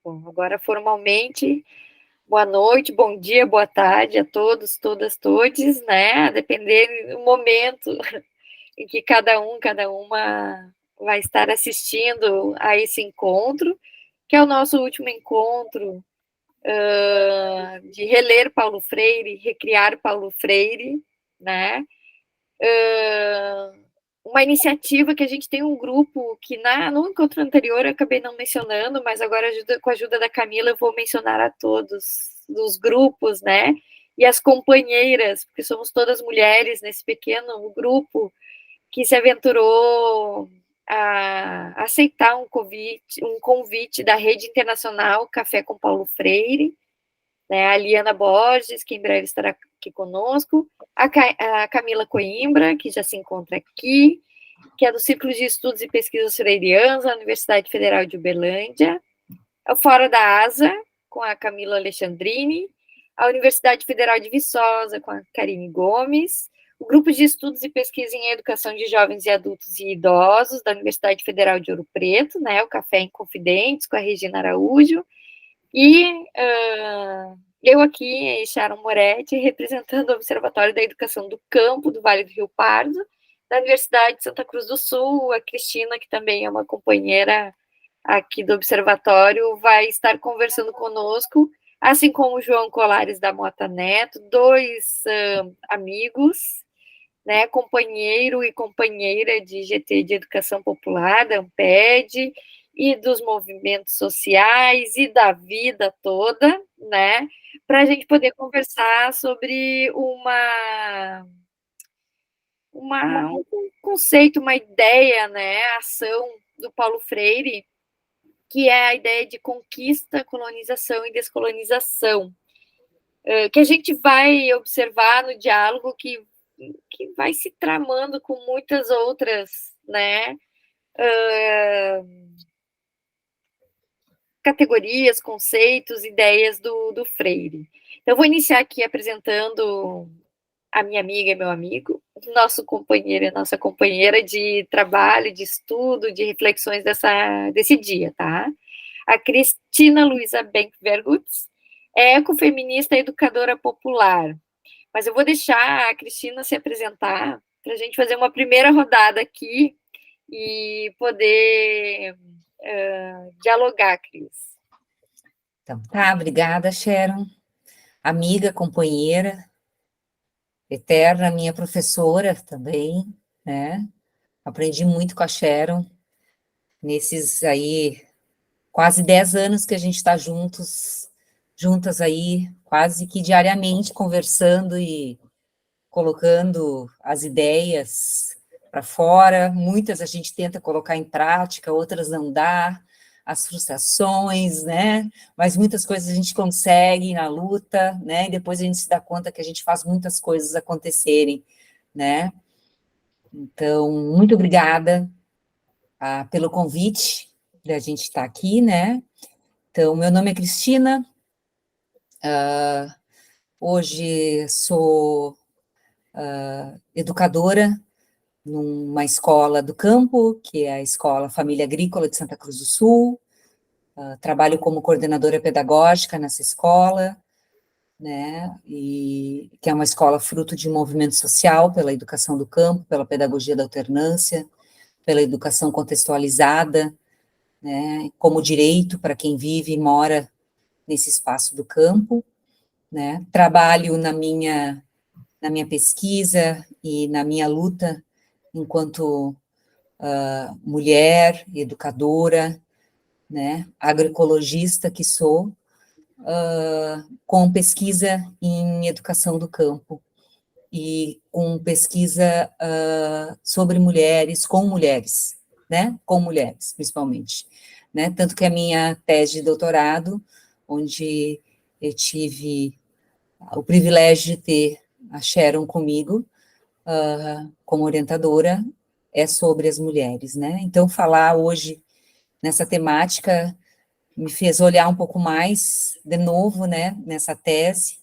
Bom, agora formalmente, boa noite, bom dia, boa tarde a todos, todas, todes, né? A depender do momento em que cada uma vai estar assistindo a esse encontro, que é o nosso último encontro de reler Paulo Freire, recriar Paulo Freire, né? Uma iniciativa que a gente tem um grupo que no encontro anterior eu acabei não mencionando, mas agora com a ajuda da Camila eu vou mencionar a todos dos grupos, né? E as companheiras, porque somos todas mulheres nesse pequeno grupo que se aventurou a aceitar um convite da Rede Internacional Café com Paulo Freire, né? A Liana Borges, que em breve estará aqui conosco, a Camila Coimbra, que já se encontra aqui, que é do Círculo de Estudos e Pesquisas Freirianos, da Universidade Federal de Uberlândia, o Fora da Asa, com a Camila Alexandrini, a Universidade Federal de Viçosa, com a Karine Gomes, o Grupo de Estudos e Pesquisa em Educação de Jovens e Adultos e Idosos, da Universidade Federal de Ouro Preto, né, o Café em Confidentes, com a Regina Araújo, e eu aqui, Sharon Moretti, representando o Observatório da Educação do Campo do Vale do Rio Pardo, da Universidade de Santa Cruz do Sul, a Cristina, que também é uma companheira aqui do Observatório, vai estar conversando conosco, assim como o João Colares da Mota Neto, dois amigos, né, companheiro e companheira de GT de Educação Popular, da Amped, e dos movimentos sociais e da vida toda, né, para a gente poder conversar sobre um conceito, uma ideia, né, a ação do Paulo Freire, que é a ideia de conquista, colonização e descolonização, que a gente vai observar no diálogo que vai se tramando com muitas outras, né, categorias, conceitos, ideias do Freire. Então, vou iniciar aqui apresentando a minha amiga e meu amigo, nosso companheiro e nossa companheira de trabalho, de estudo, de reflexões desse dia, tá? A Cristina Luiza Benck-Vergutz é ecofeminista e educadora popular. Mas eu vou deixar a Cristina se apresentar para a gente fazer uma primeira rodada aqui e poder dialogar, Cris. Então, tá, obrigada, Sharon. Amiga, companheira, eterna, minha professora também, né? Aprendi muito com a Sharon nesses aí quase 10 anos que a gente está juntas aí, quase que diariamente conversando e colocando as ideias para fora. Muitas a gente tenta colocar em prática, outras não dá, as frustrações, né? Mas muitas coisas a gente consegue na luta, né? E depois a gente se dá conta que a gente faz muitas coisas acontecerem, né? Então, muito obrigada pelo convite para a gente estar aqui, né? Então, meu nome é Cristina, hoje sou educadora numa escola do campo, que é a Escola Família Agrícola de Santa Cruz do Sul, trabalho como coordenadora pedagógica nessa escola, né, e que é uma escola fruto de um movimento social pela educação do campo, pela pedagogia da alternância, pela educação contextualizada, né, como direito para quem vive e mora nesse espaço do campo, né, trabalho na minha pesquisa e na minha luta enquanto mulher, educadora, né, agroecologista que sou, com pesquisa em educação do campo e com pesquisa sobre mulheres, né, com mulheres, principalmente, né, tanto que a minha tese de doutorado, onde eu tive o privilégio de ter a Sharon comigo, como orientadora, é sobre as mulheres, né, então falar hoje nessa temática me fez olhar um pouco mais, de novo, né, nessa tese,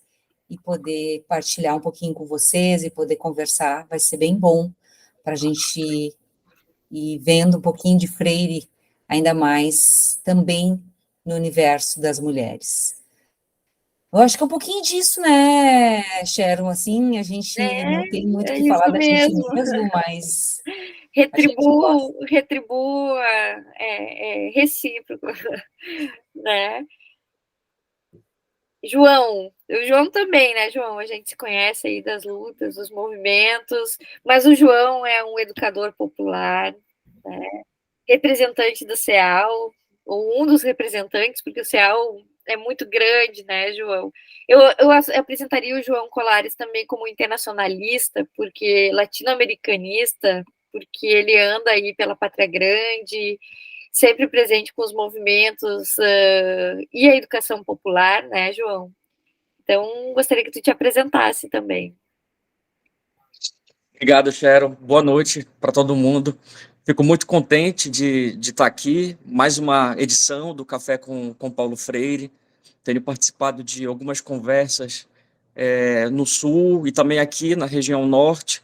e poder partilhar um pouquinho com vocês, e poder conversar, vai ser bem bom, para a gente ir vendo um pouquinho de Freire, ainda mais, também no universo das mulheres. Eu acho que é um pouquinho disso, né, Sharon? Assim, a gente não tem muito o É que falar isso da gente mesmo. mesmo, mas a gente gosta. Retribua, é recíproco, né? João, o João também, né, João? A gente se conhece aí das lutas, dos movimentos, mas o João é um educador popular, né? Representante do CEAL, ou um dos representantes, porque o CEAL é muito grande, né, João? Eu apresentaria o João Colares também como internacionalista, porque latino-americanista, porque ele anda aí pela Pátria Grande, sempre presente com os movimentos e a educação popular, né, João? Então, gostaria que tu te apresentasse também. Obrigado, Sharon. Boa noite para todo mundo. Fico muito contente de estar aqui, mais uma edição do Café com Paulo Freire. Tenho participado de algumas conversas no Sul e também aqui na região Norte.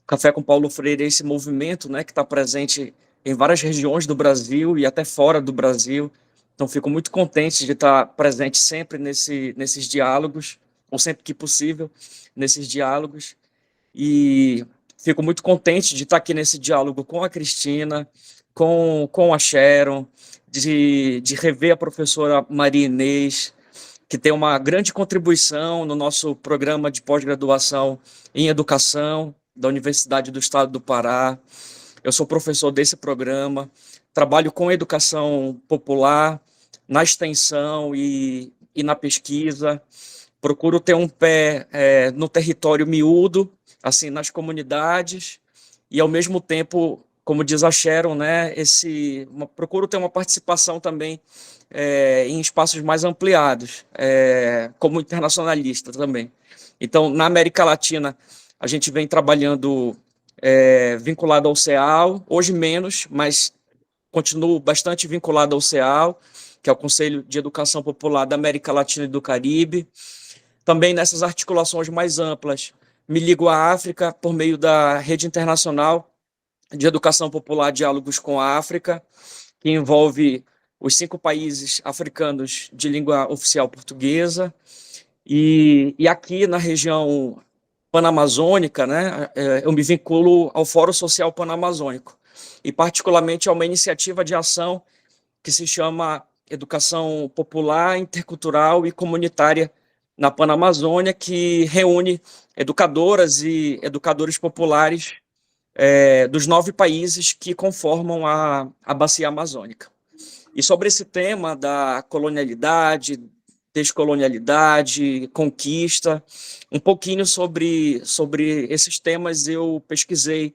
Café com Paulo Freire é esse movimento, né, que está presente em várias regiões do Brasil e até fora do Brasil. Então, fico muito contente de estar presente sempre nesses diálogos, ou sempre que possível, nesses diálogos. E fico muito contente de estar aqui nesse diálogo com a Cristina, com a Sharon, de rever a professora Maria Inês, que tem uma grande contribuição no nosso programa de pós-graduação em educação da Universidade do Estado do Pará. Eu sou professor desse programa, trabalho com educação popular, na extensão e na pesquisa. Procuro ter um pé no território miúdo, assim, nas comunidades, e ao mesmo tempo, como diz a Sharon, né, procuro ter uma participação também em espaços mais ampliados, como internacionalista também. Então, na América Latina, a gente vem trabalhando vinculado ao CEAL, hoje menos, mas continuo bastante vinculado ao CEAL, que é o Conselho de Educação Popular da América Latina e do Caribe. Também nessas articulações mais amplas, me ligo à África por meio da Rede Internacional de Educação Popular Diálogos com a África, que envolve os 5 países africanos de língua oficial portuguesa. E aqui na região panamazônica, né, eu me vinculo ao Fórum Social Panamazônico, e particularmente a uma iniciativa de ação que se chama Educação Popular, Intercultural e Comunitária na Panamazônia, que reúne educadoras e educadores populares dos 9 países que conformam a Bacia Amazônica. E sobre esse tema da colonialidade, descolonialidade, conquista, um pouquinho sobre esses temas eu pesquisei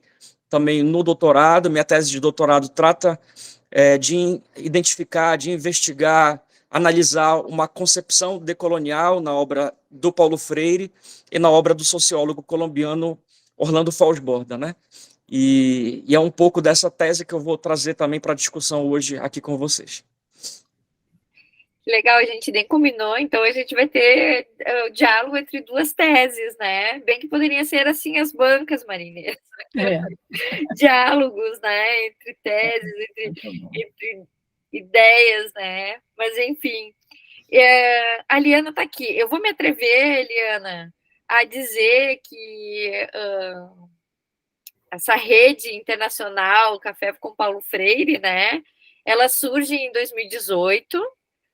também no doutorado. Minha tese de doutorado trata de identificar, de investigar, analisar uma concepção decolonial na obra do Paulo Freire e na obra do sociólogo colombiano Orlando Falsborda, né? E é um pouco dessa tese que eu vou trazer também para a discussão hoje aqui com vocês. Legal, a gente nem combinou, então a gente vai ter o diálogo entre duas teses, né? Bem que poderia ser assim as bancas, Marinês. Diálogos, né? Entre teses, entre ideias, né? Mas enfim. A Liana está aqui. Eu vou me atrever, Liana, a dizer que essa rede internacional Café com Paulo Freire, né? Ela surge em 2018.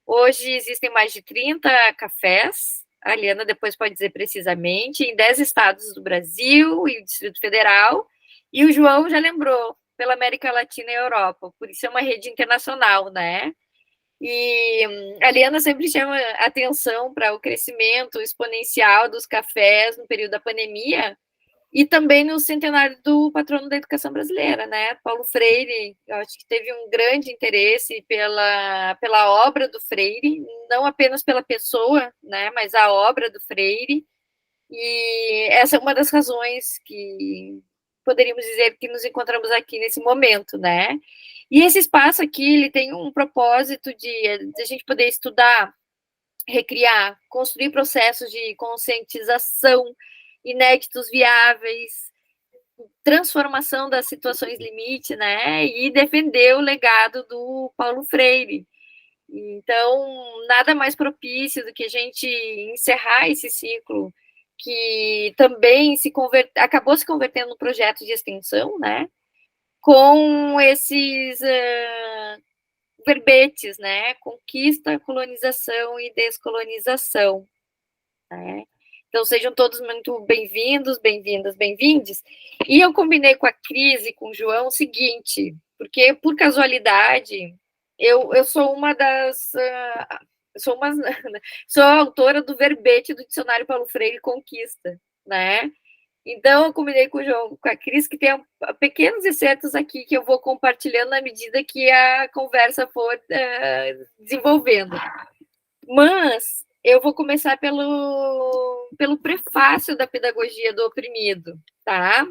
Hoje existem mais de 30 cafés. A Liana depois pode dizer precisamente, em 10 estados do Brasil e o Distrito Federal. E o João já lembrou, pela América Latina e Europa. Por isso é uma rede internacional, né? E a Liana sempre chama atenção para o crescimento exponencial dos cafés no período da pandemia, e também no centenário do patrono da educação brasileira, né? Paulo Freire, eu acho que teve um grande interesse pela obra do Freire, não apenas pela pessoa, né? Mas a obra do Freire. E essa é uma das razões que poderíamos dizer que nos encontramos aqui nesse momento, né? E esse espaço aqui, ele tem um propósito de a gente poder estudar, recriar, construir processos de conscientização inéditos, viáveis, transformação das situações limite, né? E defender o legado do Paulo Freire. Então, nada mais propício do que a gente encerrar esse ciclo, que também acabou se convertendo num projeto de extensão, né? Com esses verbetes, né? Conquista, colonização e descolonização, né? Então, sejam todos muito bem-vindos, bem-vindas, bem-vindes. E eu combinei com a Cris e com o João o seguinte, porque, por casualidade, eu sou uma das... sou a autora do verbete do Dicionário Paulo Freire Conquista, né? Então, eu combinei com o João, com a Cris, que tem pequenos excertos aqui que eu vou compartilhando na medida que a conversa for desenvolvendo. Mas eu vou começar pelo prefácio da Pedagogia do Oprimido, tá?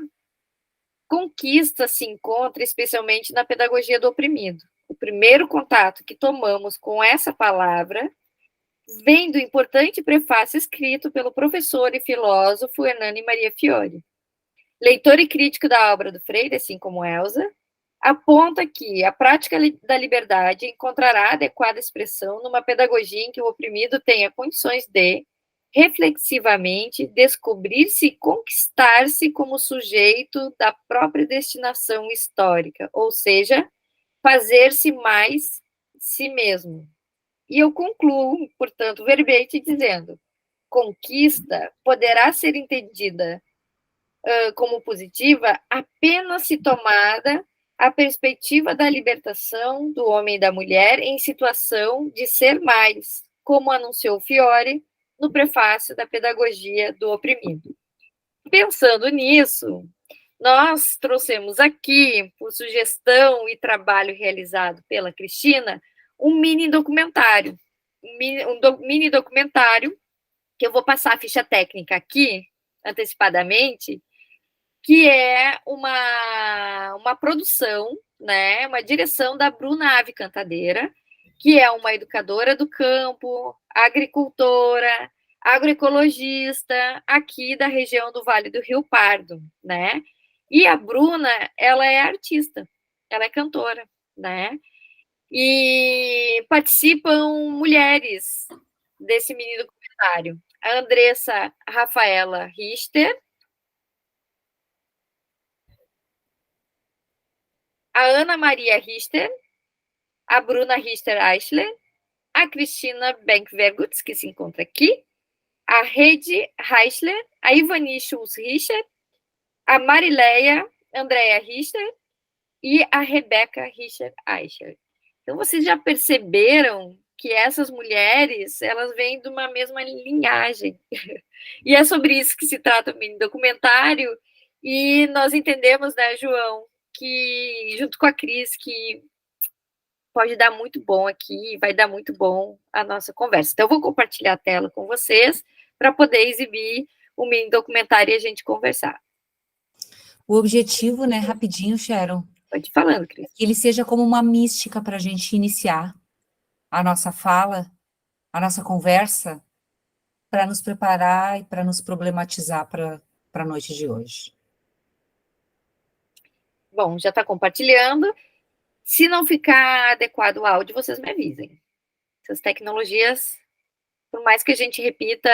Conquista se encontra especialmente na Pedagogia do Oprimido. O primeiro contato que tomamos com essa palavra vem do importante prefácio escrito pelo professor e filósofo Hernani Maria Fiore. Leitor e crítico da obra do Freire, assim como Elsa, aponta que a prática da liberdade encontrará adequada expressão numa pedagogia em que o oprimido tenha condições de, reflexivamente, descobrir-se e conquistar-se como sujeito da própria destinação histórica, ou seja, fazer-se mais si mesmo. E eu concluo, portanto, o verbete dizendo: conquista poderá ser entendida como positiva apenas se tomada a perspectiva da libertação do homem e da mulher em situação de ser mais, como anunciou Fiore no prefácio da Pedagogia do Oprimido. Pensando nisso, nós trouxemos aqui, por sugestão e trabalho realizado pela Cristina, um mini documentário. Mini documentário, que eu vou passar a ficha técnica aqui, antecipadamente, que é uma produção, né, uma direção da Bruna Ave Cantadeira, que é uma educadora do campo, agricultora, agroecologista, aqui da região do Vale do Rio Pardo, né? E a Bruna, ela é artista, ela é cantora, né? E participam mulheres desse mini documentário. A Andressa Rafaela Richter, a Ana Maria Richter, a Bruna Richter Eichler, a Cristina Benkvergutz, que se encontra aqui, a Heidi Reichler, a Ivani Schulz Richter, a Marileia Andrea Richter e a Rebeca Richter Eichler. Então, vocês já perceberam que essas mulheres, elas vêm de uma mesma linhagem. E é sobre isso que se trata o mini documentário. E nós entendemos, né, João, que, junto com a Cris, que pode dar muito bom aqui, vai dar muito bom a nossa conversa. Então, eu vou compartilhar a tela com vocês para poder exibir o mini documentário e a gente conversar. O objetivo, né, rapidinho, Sharon, pode ir falando, Cris, que ele seja como uma mística para a gente iniciar a nossa fala, a nossa conversa, para nos preparar e para nos problematizar para a noite de hoje. Bom, já está compartilhando. Se não ficar adequado o áudio, vocês me avisem. Essas tecnologias, por mais que a gente repita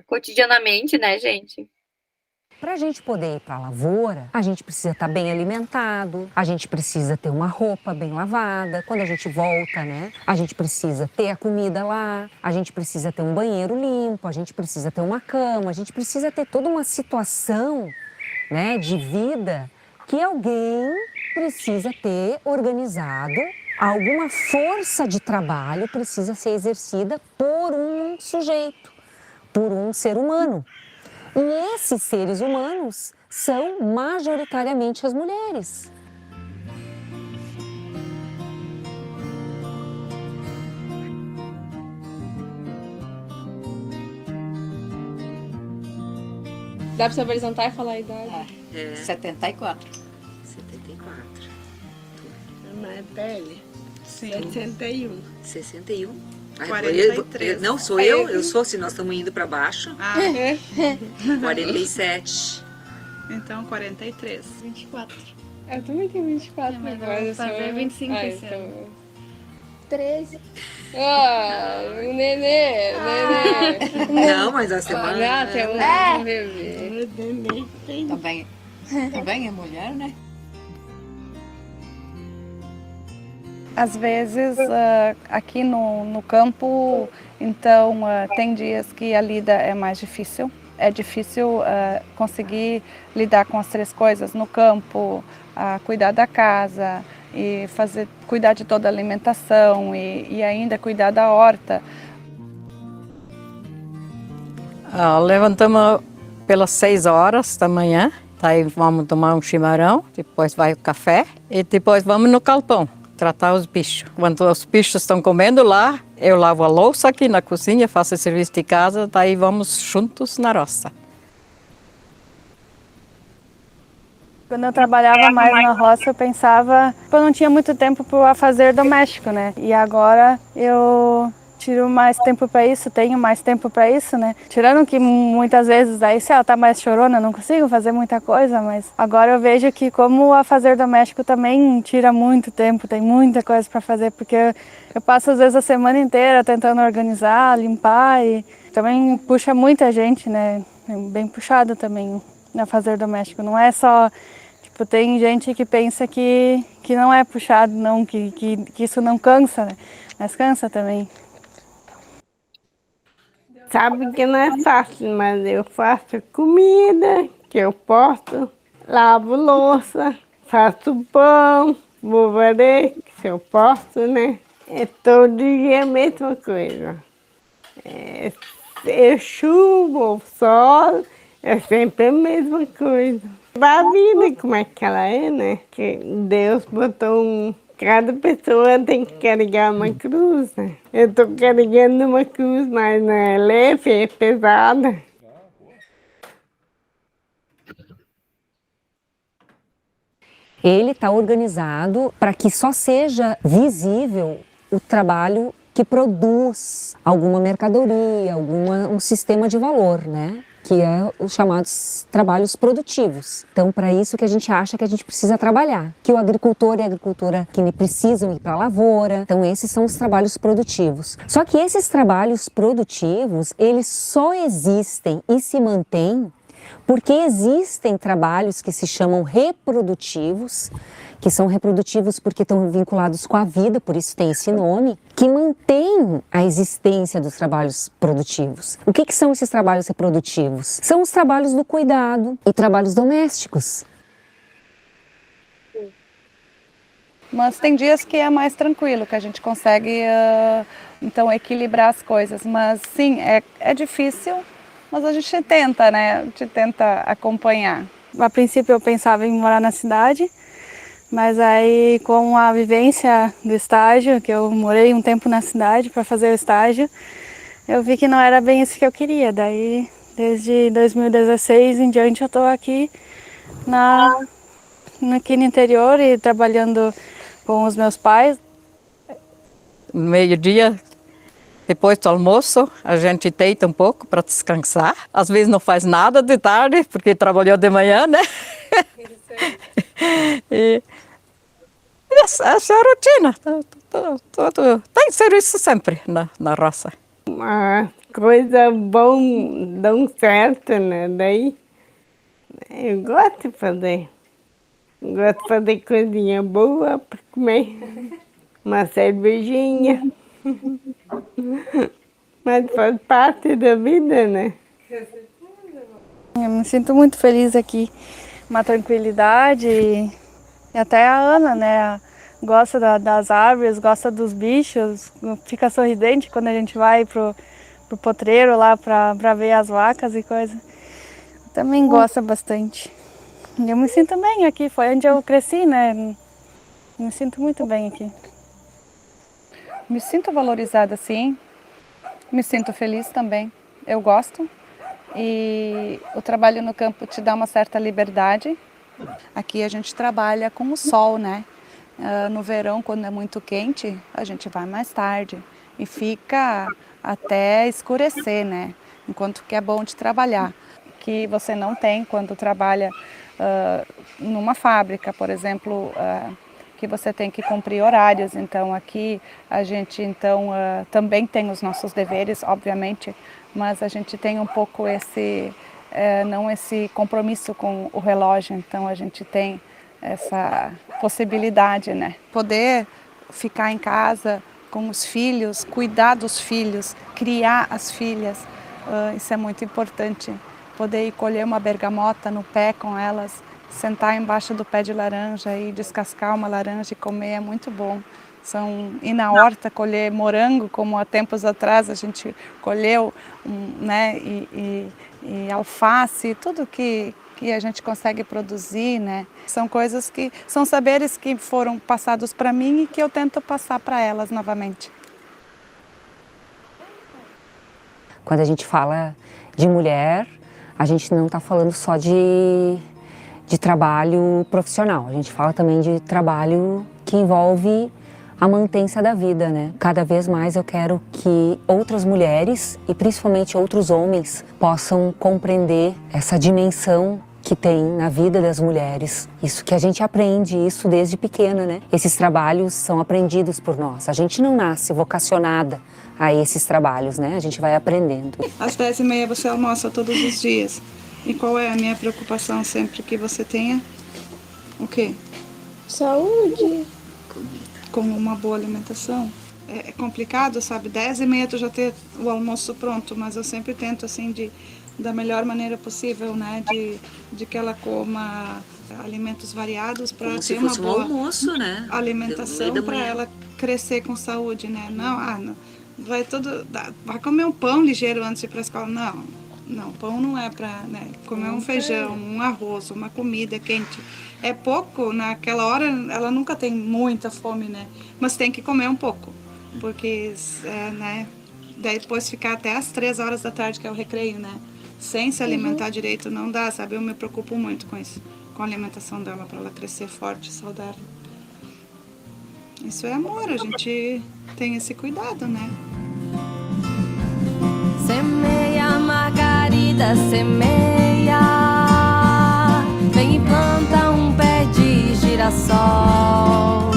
cotidianamente, né, gente? Para a gente poder ir para a lavoura, a gente precisa estar bem alimentado, a gente precisa ter uma roupa bem lavada. Quando a gente volta, né, a gente precisa ter a comida lá, a gente precisa ter um banheiro limpo, a gente precisa ter uma cama, a gente precisa ter toda uma situação, né, de vida que alguém precisa ter organizado. Alguma força de trabalho precisa ser exercida por um sujeito, por um ser humano. E esses seres humanos são majoritariamente as mulheres. Dá para se apresentar e falar a idade? 74. 74. Ana Pele, 61. 61. 43. Não, sou eu sou, se nós estamos indo para baixo. 47. Então, 43. 24. Eu também tenho 24 mas agora. eu vou fazer 25 esse então... ano. 13. Ah, o nenê. Não, mas a semana... Tem um bebê. Também é mulher, né? Às vezes, aqui no campo, então, tem dias que a lida é mais difícil. É difícil conseguir lidar com as 3 coisas no campo, cuidar da casa, e cuidar de toda a alimentação e ainda cuidar da horta. Levantamos pelas 6 horas da manhã, aí vamos tomar um chimarrão, depois vai o café e depois vamos no galpão tratar os bichos. Quando os bichos estão comendo lá, eu lavo a louça aqui na cozinha, faço o serviço de casa, daí vamos juntos na roça. Quando eu trabalhava mais na roça, eu pensava que eu não tinha muito tempo para o afazer doméstico, né? E agora eu tiro mais tempo para isso, tenho mais tempo para isso, né? Tirando que muitas vezes aí, se ela tá mais chorona, eu não consigo fazer muita coisa, mas agora eu vejo que como o afazer doméstico também tira muito tempo, tem muita coisa para fazer, porque eu passo às vezes a semana inteira tentando organizar, limpar e também puxa muita gente, né? É bem puxado também o afazer doméstico, não é só... Tipo, tem gente que pensa que não é puxado, não, que isso não cansa, né? Mas cansa também. Sabe que não é fácil, mas eu faço comida, que eu posso, lavo louça, faço pão, vou varrer, que eu posso, né? É todo dia a mesma coisa. É chuva ou sol, é sempre a mesma coisa. A vida, como é que ela é, né? Que Deus botou cada pessoa tem que carregar uma cruz, né? Eu estou carregando uma cruz, mas não é leve, é pesada. Ele está organizado para que só seja visível o trabalho que produz alguma mercadoria, um sistema de valor, né? Que é os chamados trabalhos produtivos. Então, para isso que a gente acha que a gente precisa trabalhar. Que o agricultor e a agricultura que precisam ir para a lavoura. Então, esses são os trabalhos produtivos. Só que esses trabalhos produtivos, eles só existem e se mantêm porque existem trabalhos que se chamam reprodutivos, que são reprodutivos porque estão vinculados com a vida, por isso tem esse nome, que mantém a existência dos trabalhos produtivos. O que são esses trabalhos reprodutivos? São os trabalhos do cuidado e trabalhos domésticos. Mas tem dias que é mais tranquilo, que a gente consegue, então, equilibrar as coisas. Mas, sim, é difícil, mas a gente tenta, né? A gente tenta acompanhar. A princípio eu pensava em morar na cidade, mas aí com a vivência do estágio, que eu morei um tempo na cidade para fazer o estágio, eu vi que não era bem isso que eu queria. Daí, desde 2016 em diante, eu estou aqui aqui no interior e trabalhando com os meus pais. No meio-dia, depois do almoço, a gente deita um pouco para descansar. Às vezes não faz nada de tarde, porque trabalhou de manhã, né? E essa é a rotina. Tem serviço sempre na roça. Uma coisa bom, dão certo, né? Daí eu gosto de fazer. Gosto de fazer coisinha boa para comer. Uma cervejinha. Mas faz parte da vida, né? Eu me sinto muito feliz aqui. Uma tranquilidade e até a Ana, né? Gosta das árvores, gosta dos bichos, fica sorridente quando a gente vai pro potreiro lá para ver as vacas e coisa. Também gosta bastante. Eu me sinto bem aqui, foi onde eu cresci, né? Me sinto muito bem aqui. Me sinto valorizada, sim. Me sinto feliz também. Eu gosto. E o trabalho no campo te dá uma certa liberdade. Aqui a gente trabalha com o sol, né? No verão, quando é muito quente, a gente vai mais tarde e fica até escurecer, né? Enquanto que é bom de trabalhar, que você não tem quando trabalha numa fábrica, por exemplo, que você tem que cumprir horários. Então aqui a gente também tem os nossos deveres, obviamente, mas a gente tem um pouco não esse compromisso com o relógio. Então a gente tem essa possibilidade, né? Poder ficar em casa com os filhos, cuidar dos filhos, criar as filhas, isso é muito importante. Poder ir colher uma bergamota no pé com elas, sentar embaixo do pé de laranja e descascar uma laranja e comer é muito bom. Ir na horta colher morango, como há tempos atrás a gente colheu, né, e alface, tudo que a gente consegue produzir, né? São coisas são saberes que foram passados para mim e que eu tento passar para elas novamente. Quando a gente fala de mulher, a gente não está falando só de trabalho profissional, a gente fala também de trabalho que envolve a mantença da vida, né? Cada vez mais eu quero que outras mulheres e principalmente outros homens possam compreender essa dimensão que tem na vida das mulheres. Isso que a gente aprende, isso desde pequena, né? Esses trabalhos são aprendidos por nós. A gente não nasce vocacionada a esses trabalhos, né? A gente vai aprendendo. Às 10h30 você almoça todos os dias. E qual é a minha preocupação sempre que você tenha? O quê? Saúde. Com uma boa alimentação. É complicado, sabe? 10h30 tu já ter o almoço pronto, mas eu sempre tento, assim, da melhor maneira possível, né? De que ela coma alimentos variados para ter uma boa almoço, né? alimentação para ela crescer com saúde, né? Não, vai comer um pão ligeiro antes de ir para a escola. Não, pão não é para, né, comer um feijão, um arroz, uma comida quente. É pouco, naquela hora ela nunca tem muita fome, né? Mas tem que comer um pouco, porque, né, daí depois ficar até às 3 horas da tarde, que é o recreio, né? Sem se alimentar direito não dá, sabe? Eu me preocupo muito com isso, com a alimentação dela, para ela crescer forte, saudável. Isso é amor, a gente tem esse cuidado, né? Semeia, Margarida, semeia. Vem e planta um pé de girassol.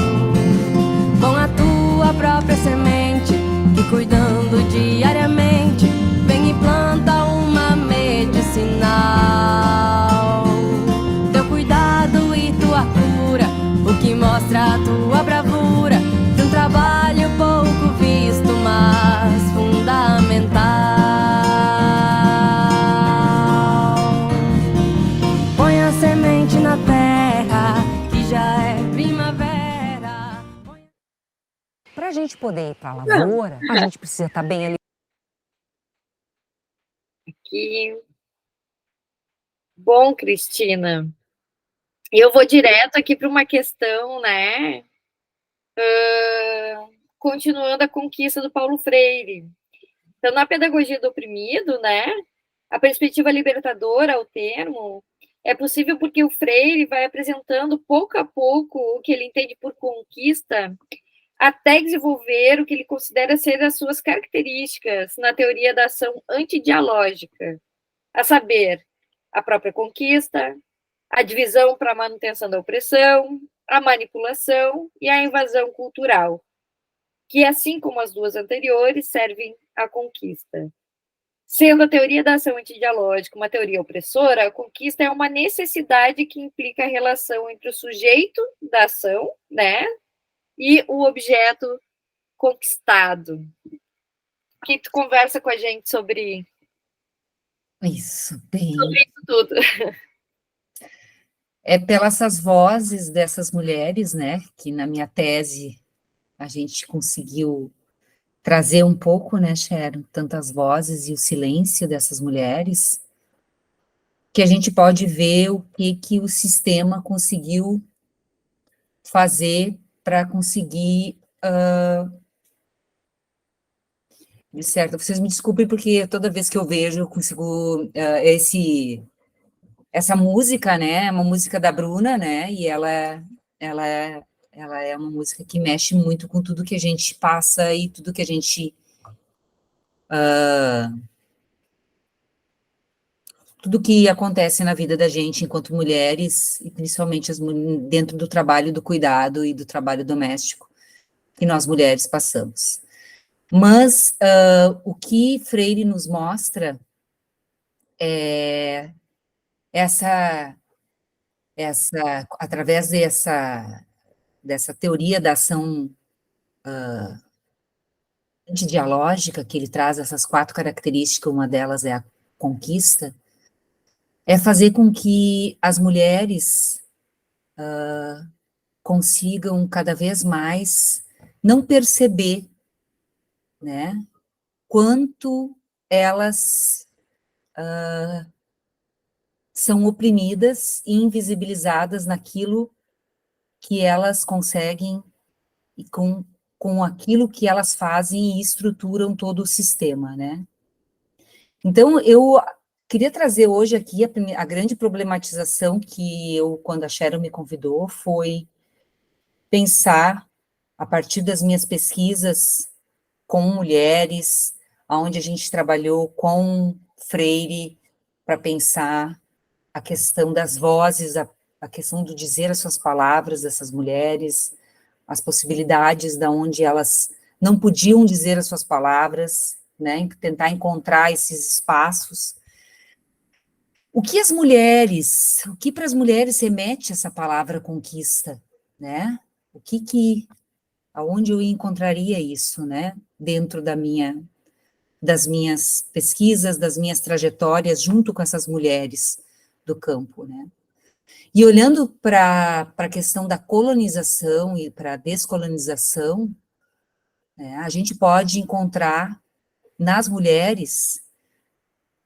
Com a tua própria semente, que cuidando diariamente, vem e planta uma medicinal. Teu cuidado e tua cura, o que mostra a tua bravura, de um trabalho pouco visto, mas fundamental. Põe a semente na terra, que já é primavera. Para a gente poder ir para a lavoura, a gente precisa estar bem ali. Que bom, Cristina. E eu vou direto aqui para uma questão, né? Continuando a conquista do Paulo Freire. Então, na pedagogia do oprimido, né? A perspectiva libertadora ao termo é possível porque o Freire vai apresentando pouco a pouco o que ele entende por conquista, até desenvolver o que ele considera ser as suas características na teoria da ação antidialógica, a saber, a própria conquista, a divisão para a manutenção da opressão, a manipulação e a invasão cultural, que, assim como as duas anteriores, servem à conquista. Sendo a teoria da ação antidialógica uma teoria opressora, a conquista é uma necessidade que implica a relação entre o sujeito da ação, né, e o objeto conquistado. Que tu conversa com a gente sobre Isso, bem. Sobre isso tudo. É pelas essas vozes dessas mulheres, né, que na minha tese a gente conseguiu trazer um pouco, né, Sharon, tantas vozes e o silêncio dessas mulheres, que a gente pode ver o que o sistema conseguiu fazer para conseguir, de certo, vocês me desculpem porque toda vez que eu vejo eu consigo, essa música, né, é uma música da Bruna, né, e ela é uma música que mexe muito com tudo que a gente passa e tudo que a gente tudo que acontece na vida da gente enquanto mulheres, e principalmente dentro do trabalho do cuidado e do trabalho doméstico que nós mulheres passamos. Mas o que Freire nos mostra é através dessa teoria da ação antidialógica, que ele traz essas 4 características, uma delas é a conquista, é fazer com que as mulheres consigam cada vez mais não perceber, né, quanto elas são oprimidas e invisibilizadas naquilo que elas conseguem e com aquilo que elas fazem e estruturam todo o sistema, né? Então, eu queria trazer hoje aqui a grande problematização que quando a Sharon me convidou, foi pensar, a partir das minhas pesquisas com mulheres, onde a gente trabalhou com Freire, para pensar a questão das vozes, a questão do dizer as suas palavras dessas mulheres, as possibilidades da onde elas não podiam dizer as suas palavras, né, tentar encontrar esses espaços. O que para as mulheres remete essa palavra conquista, né? Aonde eu encontraria isso, né, dentro das minhas pesquisas, das minhas trajetórias, junto com essas mulheres do campo, né? E olhando para a questão da colonização e para a descolonização, né, a gente pode encontrar nas mulheres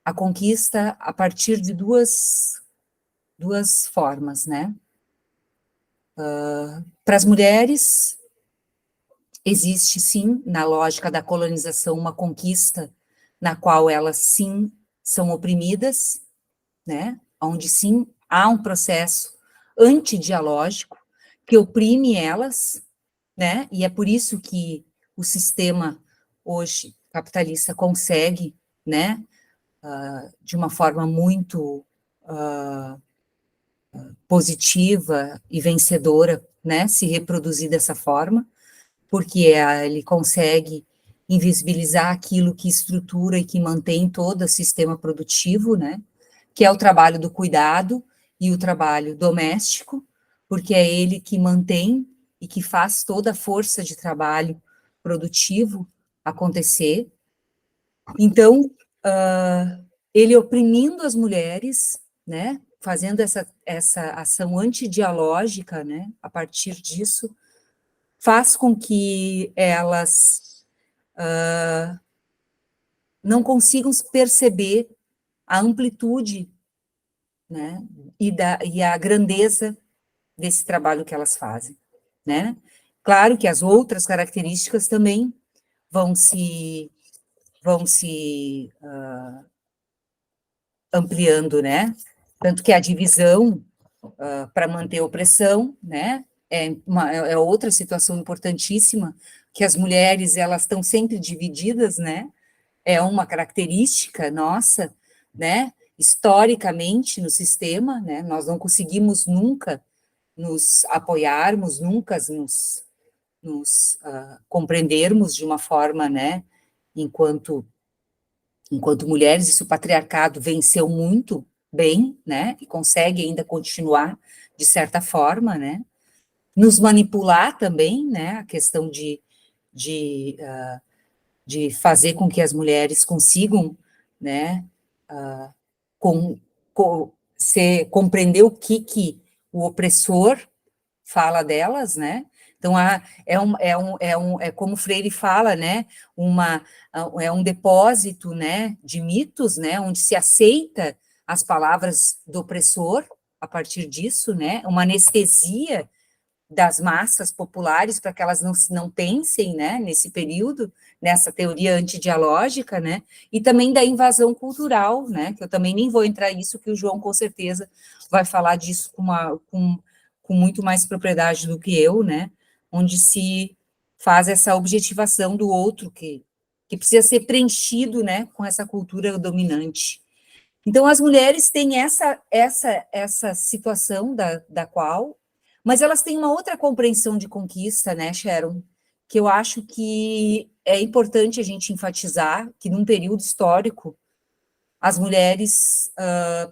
a conquista a partir de duas formas, né? Para as mulheres, existe, sim, na lógica da colonização, uma conquista na qual elas, sim, são oprimidas, né? Onde, sim, há um processo antidialógico que oprime elas, né? E é por isso que o sistema hoje capitalista consegue, né, de uma forma muito positiva e vencedora, né, se reproduzir dessa forma, porque ele consegue invisibilizar aquilo que estrutura e que mantém todo o sistema produtivo, né, que é o trabalho do cuidado e o trabalho doméstico, porque é ele que mantém e que faz toda a força de trabalho produtivo acontecer. Então, ele oprimindo as mulheres, né, fazendo essa ação antidialógica, né, a partir disso, faz com que elas não consigam perceber a amplitude, né, e a grandeza desse trabalho que elas fazem, né? Claro que as outras características também vão se ampliando, né? Tanto que a divisão para manter a opressão, né? É outra situação importantíssima, que as mulheres, elas estão sempre divididas, né? É uma característica nossa, né? Historicamente no sistema, né? Nós não conseguimos nunca nos apoiarmos, nunca nos compreendermos de uma forma, né? Enquanto mulheres, isso o patriarcado venceu muito bem, né? E consegue ainda continuar de certa forma, né? Nos manipular também, né? A questão de fazer com que as mulheres consigam, né? Compreender o que o opressor fala delas, né? Então, é como Freire fala, né? É um depósito, né, de mitos, né, onde se aceita as palavras do opressor a partir disso, né? Uma anestesia das massas populares para que elas não pensem, né, nesse período, nessa teoria antidialógica, né? E também da invasão cultural, né? Que eu também nem vou entrar nisso, que o João com certeza vai falar disso com muito mais propriedade do que eu, né? Onde se faz essa objetivação do outro que precisa ser preenchido, né, com essa cultura dominante. Então, as mulheres têm essa situação da qual, mas elas têm uma outra compreensão de conquista, né, Sharon, que eu acho que é importante a gente enfatizar que num período histórico, as mulheres,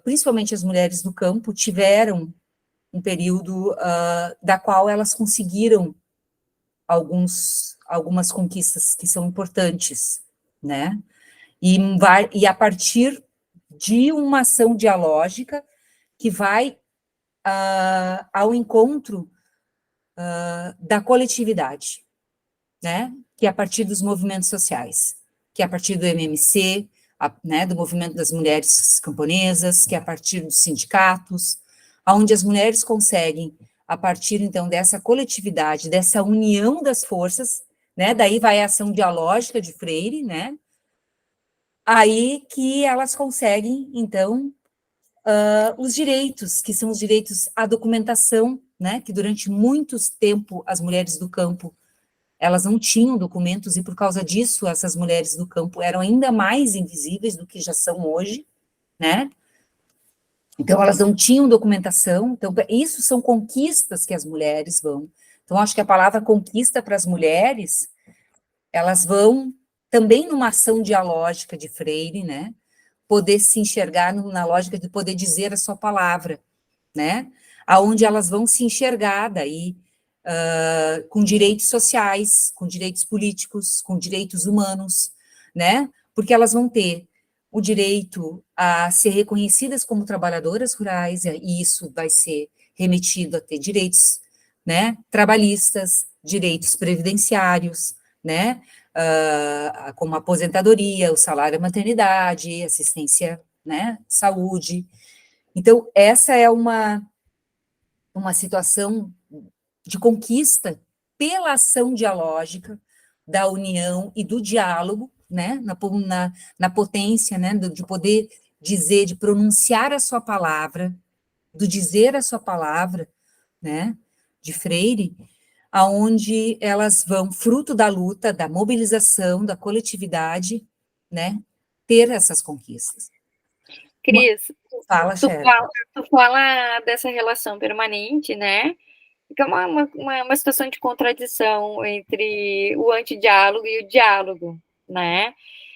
principalmente as mulheres do campo, tiveram um período da qual elas conseguiram algumas conquistas que são importantes, né? E a partir de uma ação dialógica que vai ao encontro da coletividade, né? Que é a partir dos movimentos sociais, que é a partir do MMC, né, do movimento das mulheres camponesas, que é a partir dos sindicatos, onde as mulheres conseguem, a partir, então, dessa coletividade, dessa união das forças, né, daí vai a ação dialógica de Freire, né, aí que elas conseguem, então, os direitos, que são os direitos à documentação, né, que durante muito tempo as mulheres do campo, elas não tinham documentos, e por causa disso, essas mulheres do campo eram ainda mais invisíveis do que já são hoje, né, então elas não tinham documentação, então isso são conquistas que as mulheres vão, então acho que a palavra conquista para as mulheres, elas vão também numa ação dialógica de Freire, né, poder se enxergar na lógica de poder dizer a sua palavra, né, aonde elas vão se enxergar daí, com direitos sociais, com direitos políticos, com direitos humanos, né, porque elas vão ter o direito a ser reconhecidas como trabalhadoras rurais, e isso vai ser remetido a ter direitos, né, trabalhistas, direitos previdenciários, né, como a aposentadoria, o salário maternidade, assistência, né, saúde. Então, essa é uma situação de conquista pela ação dialógica da união e do diálogo, né, na potência, né, de poder dizer, de pronunciar a sua palavra, do dizer a sua palavra, né, de Freire, aonde elas vão, fruto da luta, da mobilização, da coletividade, né, ter essas conquistas. Cris, Fala, tu fala dessa relação permanente, né, que é uma situação de contradição entre o antidiálogo e o diálogo, né,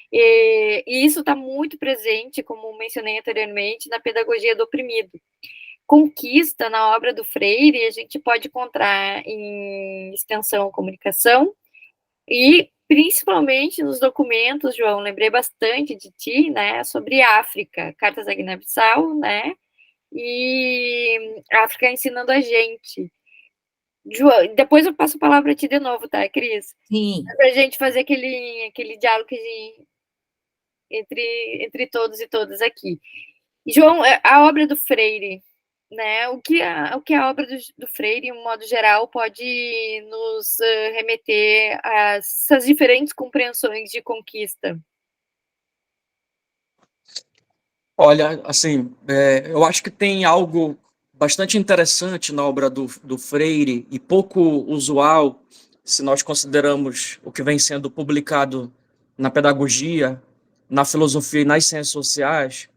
e isso está muito presente, como mencionei anteriormente, na pedagogia do oprimido. Conquista, na obra do Freire, a gente pode encontrar em extensão comunicação e principalmente nos documentos, João, lembrei bastante de ti, né, sobre África, Cartas da Guiné-Bissau, né, e África ensinando a gente. João, depois eu passo a palavra para ti de novo, tá, Cris? Sim. Para a gente fazer aquele diálogo entre todos e todas aqui. João, a obra do Freire, né? O que a obra do Freire, em um modo geral, pode nos remeter a essas diferentes compreensões de conquista? Olha, assim, eu acho que tem algo bastante interessante na obra do Freire e pouco usual, se nós consideramos o que vem sendo publicado na pedagogia, na filosofia e nas ciências sociais,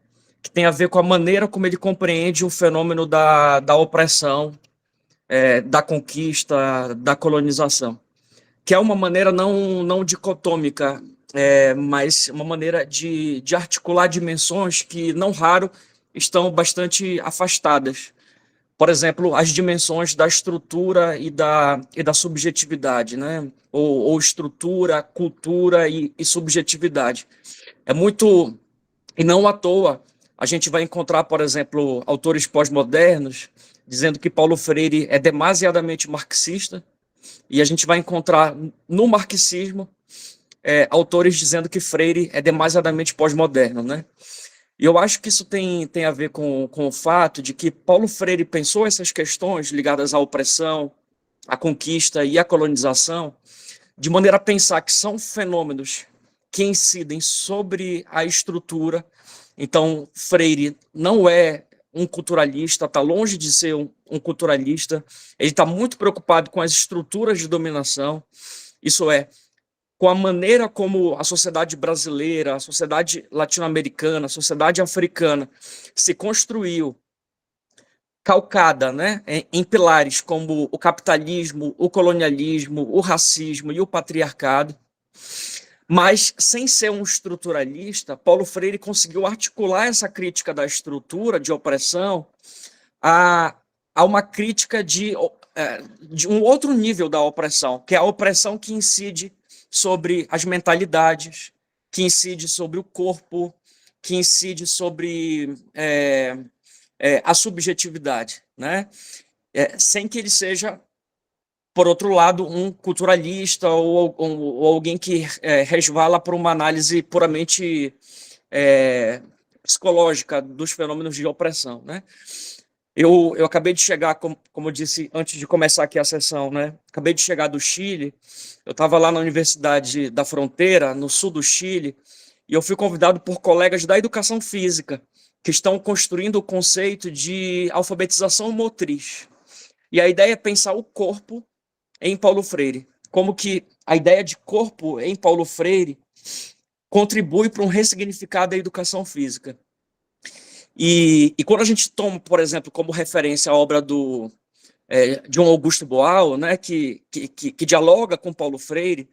que tem a ver com a maneira como ele compreende o fenômeno da opressão, da conquista, da colonização, que é uma maneira não dicotômica, mas uma maneira de articular dimensões que, não raro, estão bastante afastadas. Por exemplo, as dimensões da estrutura e da subjetividade, né? Ou estrutura, cultura e subjetividade. É muito... E não à toa, a gente vai encontrar, por exemplo, autores pós-modernos dizendo que Paulo Freire é demasiadamente marxista, e a gente vai encontrar no marxismo autores dizendo que Freire é demasiadamente pós-moderno, né? E eu acho que isso tem a ver com o fato de que Paulo Freire pensou essas questões ligadas à opressão, à conquista e à colonização, de maneira a pensar que são fenômenos que incidem sobre a estrutura. Então, Freire não é um culturalista, está longe de ser um culturalista, ele está muito preocupado com as estruturas de dominação, isso é, com a maneira como a sociedade brasileira, a sociedade latino-americana, a sociedade africana se construiu, calcada, né, em pilares como o capitalismo, o colonialismo, o racismo e o patriarcado. Mas, sem ser um estruturalista, Paulo Freire conseguiu articular essa crítica da estrutura de opressão a uma crítica de um outro nível da opressão, que é a opressão que incide sobre as mentalidades, que incide sobre o corpo, que incide sobre a subjetividade, né? Sem que ele seja, por outro lado, um culturalista ou alguém que resvala para uma análise puramente psicológica dos fenômenos de opressão, né? Eu acabei de chegar, como eu disse antes de começar aqui a sessão, né? Acabei de chegar do Chile, eu estava lá na Universidade da Fronteira, no sul do Chile, e eu fui convidado por colegas da educação física, que estão construindo o conceito de alfabetização motriz. E a ideia é pensar o corpo em Paulo Freire, como que a ideia de corpo em Paulo Freire contribui para um ressignificado da educação física. E quando a gente toma, por exemplo, como referência a obra de um Augusto Boal, né, que dialoga com Paulo Freire,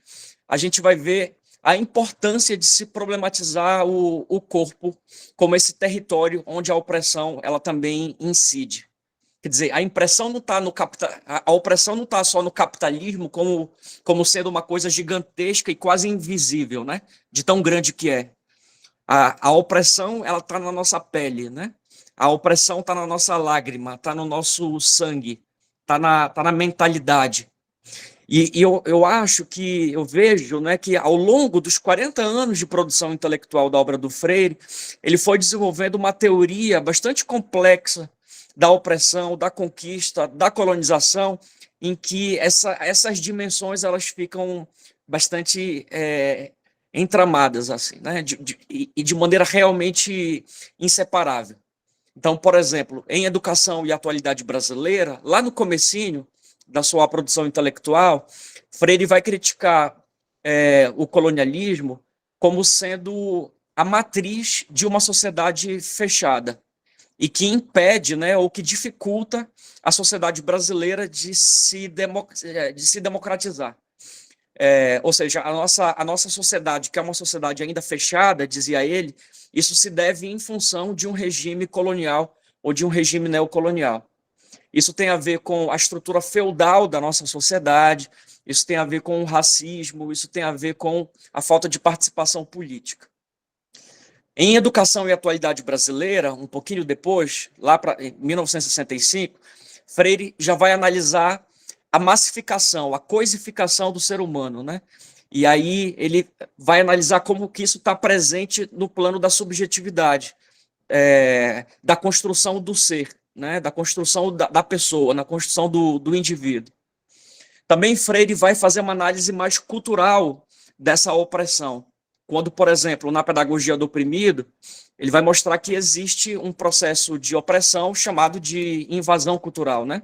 a gente vai ver a importância de se problematizar o corpo como esse território onde a opressão ela também incide. Quer dizer, a opressão não está só no capitalismo como sendo uma coisa gigantesca e quase invisível, né, de tão grande que é. A opressão ela está na nossa pele, né? A opressão está na nossa lágrima, está no nosso sangue, está na mentalidade. E eu acho que, eu vejo, né, que ao longo dos 40 anos de produção intelectual da obra do Freire, ele foi desenvolvendo uma teoria bastante complexa da opressão, da conquista, da colonização, em que essas dimensões elas ficam bastante entramadas, assim, né, e de maneira realmente inseparável. Então, por exemplo, em Educação e Atualidade Brasileira, lá no comecinho da sua produção intelectual, Freire vai criticar o colonialismo como sendo a matriz de uma sociedade fechada e que impede, né, ou que dificulta a sociedade brasileira de se democratizar. Ou seja, a nossa sociedade, que é uma sociedade ainda fechada, dizia ele, isso se deve em função de um regime colonial ou de um regime neocolonial. Isso tem a ver com a estrutura feudal da nossa sociedade, isso tem a ver com o racismo, isso tem a ver com a falta de participação política. Em Educação e Atualidade Brasileira, um pouquinho depois, lá em 1965, Freire já vai analisar a massificação, a coisificação do ser humano, né? E aí ele vai analisar como que isso está presente no plano da subjetividade, da construção do ser, né? Da construção da pessoa, na construção do indivíduo. Também Freire vai fazer uma análise mais cultural dessa opressão. Quando, por exemplo, na Pedagogia do Oprimido, ele vai mostrar que existe um processo de opressão chamado de invasão cultural, né?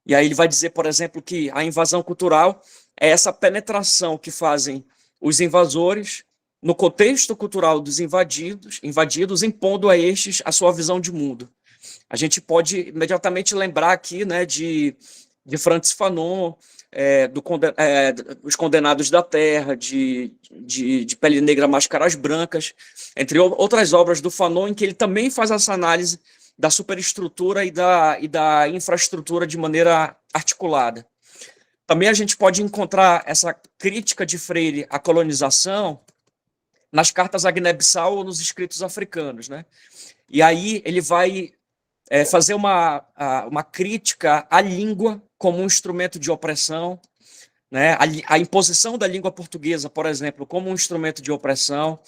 E aí ele vai dizer, por exemplo, que a invasão cultural é essa penetração que fazem os invasores no contexto cultural dos invadidos, impondo a estes a sua visão de mundo. A gente pode imediatamente lembrar aqui, né, de Frantz Fanon, Os Condenados da Terra, de Pele Negra, Máscaras Brancas, entre outras obras do Fanon, em que ele também faz essa análise da superestrutura e da infraestrutura de maneira articulada. Também a gente pode encontrar essa crítica de Freire à colonização nas cartas a Guiné-Bissau ou nos escritos africanos, né? E aí ele vai fazer uma crítica à língua como um instrumento de opressão, né? A imposição da língua portuguesa, por exemplo, como um instrumento de opressão.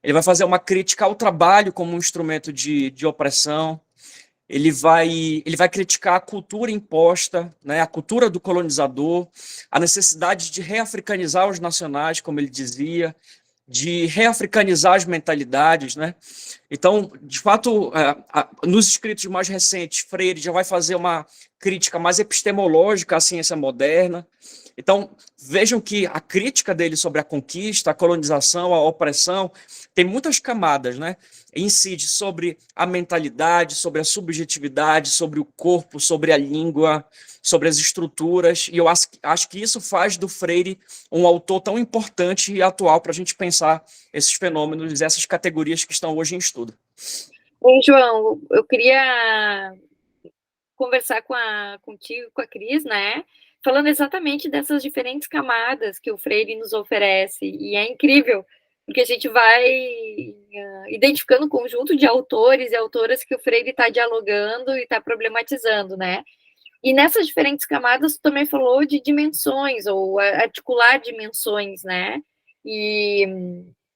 Ele vai fazer uma crítica ao trabalho como um instrumento de opressão. Ele vai criticar a cultura imposta, né, a cultura do colonizador, a necessidade de reafricanizar os nacionais, como ele dizia, de reafricanizar as mentalidades, né? Então, de fato, nos escritos mais recentes, Freire já vai fazer uma crítica mais epistemológica à ciência moderna. Então, vejam que a crítica dele sobre a conquista, a colonização, a opressão, tem muitas camadas, né? Incide sobre a mentalidade, sobre a subjetividade, sobre o corpo, sobre a língua, sobre as estruturas, e eu acho que isso faz do Freire um autor tão importante e atual para a gente pensar esses fenômenos, essas categorias que estão hoje em estudo. Bom, João, eu queria conversar contigo, com a Cris, né? Falando exatamente dessas diferentes camadas que o Freire nos oferece, e é incrível, porque a gente vai identificando um conjunto de autores e autoras que o Freire está dialogando e está problematizando, né? E nessas diferentes camadas, tu também falou de dimensões, ou articular dimensões, né? E,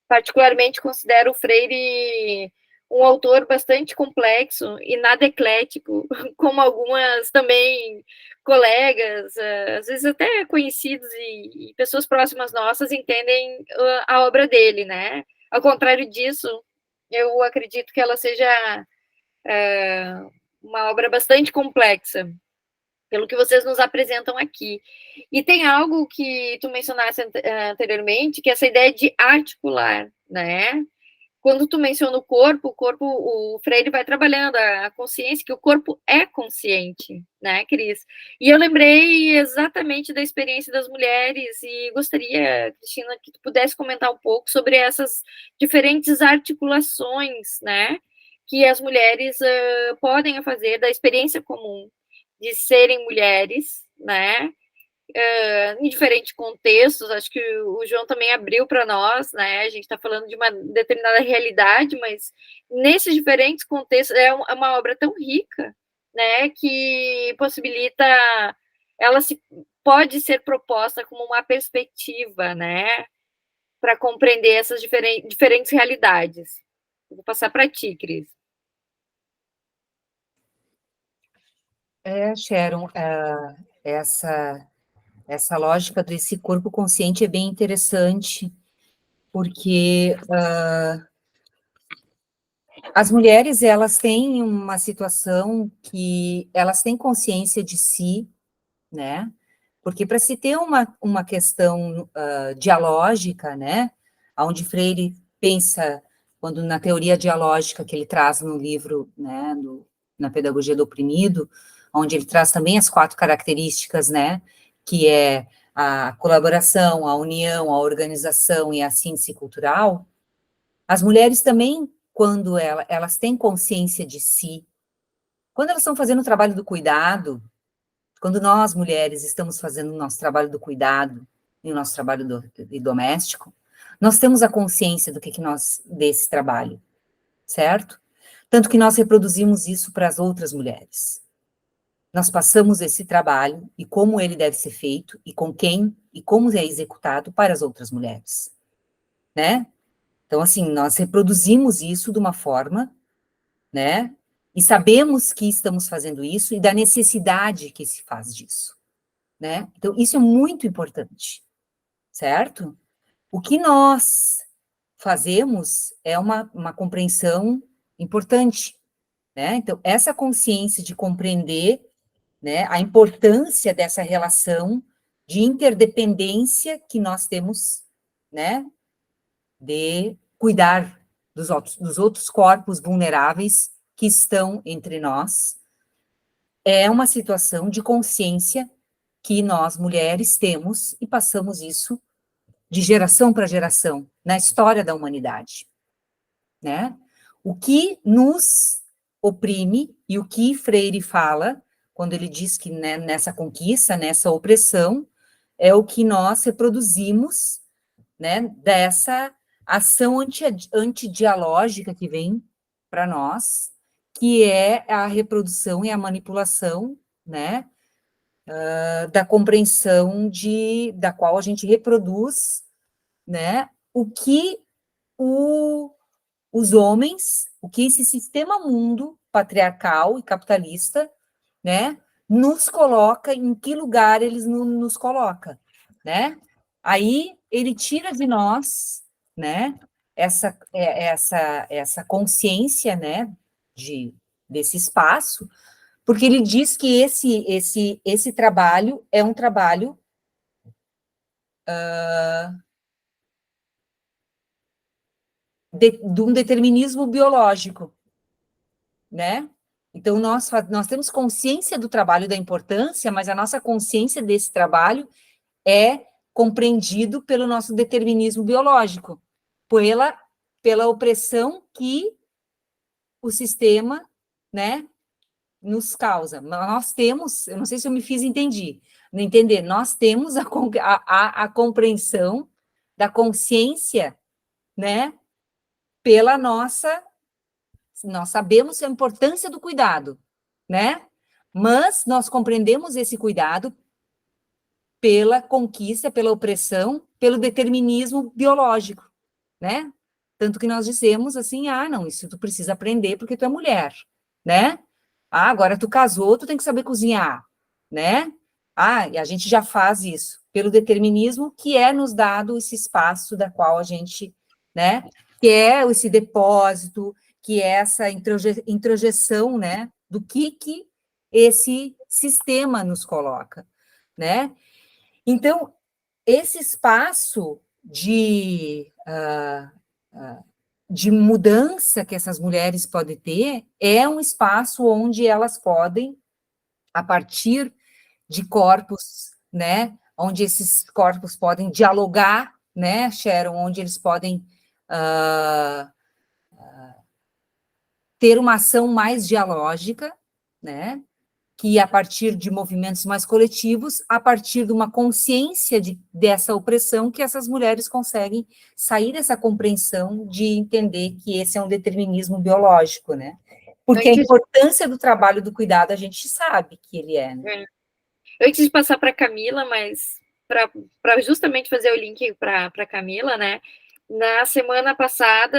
particularmente, considero o Freire um autor bastante complexo e nada eclético, como algumas também colegas, às vezes até conhecidos e pessoas próximas nossas entendem a obra dele, né? Ao contrário disso, eu acredito que ela seja uma obra bastante complexa, pelo que vocês nos apresentam aqui. E tem algo que tu mencionaste anteriormente, que é essa ideia de articular, né? Quando tu menciona o corpo, o Freire vai trabalhando a consciência, que o corpo é consciente, né, Cris? E eu lembrei exatamente da experiência das mulheres e gostaria, Cristina, que tu pudesse comentar um pouco sobre essas diferentes articulações, né, que as mulheres podem fazer da experiência comum de serem mulheres, né, em diferentes contextos. Acho que o João também abriu para nós, né? A gente está falando de uma determinada realidade, mas nesses diferentes contextos é uma obra tão rica, né? Que possibilita, pode ser proposta como uma perspectiva, né? Para compreender essas diferentes realidades. Vou passar para ti, Cris. Sharon, essa lógica desse corpo consciente é bem interessante, porque as mulheres, elas têm uma situação que elas têm consciência de si, né? Porque para se ter uma questão dialógica, né? Onde Freire pensa, quando na teoria dialógica que ele traz no livro, né, na Pedagogia do Oprimido, onde ele traz também as 4 características, né, que é a colaboração, a união, a organização e a síntese cultural, as mulheres também, quando elas têm consciência de si, quando elas estão fazendo o trabalho do cuidado, quando nós, mulheres, estamos fazendo o nosso trabalho do cuidado e o nosso trabalho doméstico, nós temos a consciência do que nós, desse trabalho, certo? Tanto que nós reproduzimos isso para as outras mulheres. Nós passamos esse trabalho e como ele deve ser feito e com quem e como é executado para as outras mulheres, né? Então, assim, nós reproduzimos isso de uma forma, né? E sabemos que estamos fazendo isso e da necessidade que se faz disso, né? Então, isso é muito importante, certo? O que nós fazemos é uma compreensão importante, né? Então, essa consciência de compreender, né, a importância dessa relação de interdependência que nós temos, né, de cuidar dos outros corpos vulneráveis que estão entre nós, é uma situação de consciência que nós, mulheres, temos e passamos isso de geração para geração na história da humanidade, né? O que nos oprime e o que Freire fala, quando ele diz que, né, nessa conquista, nessa opressão, é o que nós reproduzimos, né, dessa ação antidialógica que vem para nós, que é a reprodução e a manipulação, né, da compreensão da qual a gente reproduz, né, o que os homens, o que esse sistema mundo patriarcal e capitalista, né, nos coloca, em que lugar eles nos coloca, né? Aí ele tira de nós, né, essa consciência, né, desse espaço, porque ele diz que esse trabalho é um trabalho de um determinismo biológico, né? Então, nós temos consciência do trabalho, da importância, mas a nossa consciência desse trabalho é compreendido pelo nosso determinismo biológico, pela opressão que o sistema, né, nos causa. Nós temos, eu não sei se eu me fiz entender, nós temos a compreensão da consciência, né, pela nós sabemos a importância do cuidado, né, mas nós compreendemos esse cuidado pela conquista, pela opressão, pelo determinismo biológico, né? Tanto que nós dizemos assim, não, isso tu precisa aprender porque tu é mulher, né? Agora tu casou, tu tem que saber cozinhar, né? E a gente já faz isso, pelo determinismo que é nos dado esse espaço da qual a gente, né? Que é esse depósito, que é essa introjeção, né? Do que esse sistema nos coloca, né? Então, esse espaço de mudança que essas mulheres podem ter é um espaço onde elas podem, a partir de corpos, né, onde esses corpos podem dialogar, né, Sharon, onde eles podem ter uma ação mais dialógica, né, que a partir de movimentos mais coletivos, a partir de uma consciência dessa opressão, que essas mulheres conseguem sair dessa compreensão de entender que esse é um determinismo biológico, né? Porque a importância do trabalho do cuidado, a gente sabe que ele é, né? Antes de passar para a Camila, mas para justamente fazer o link para a Camila, né? Na semana passada,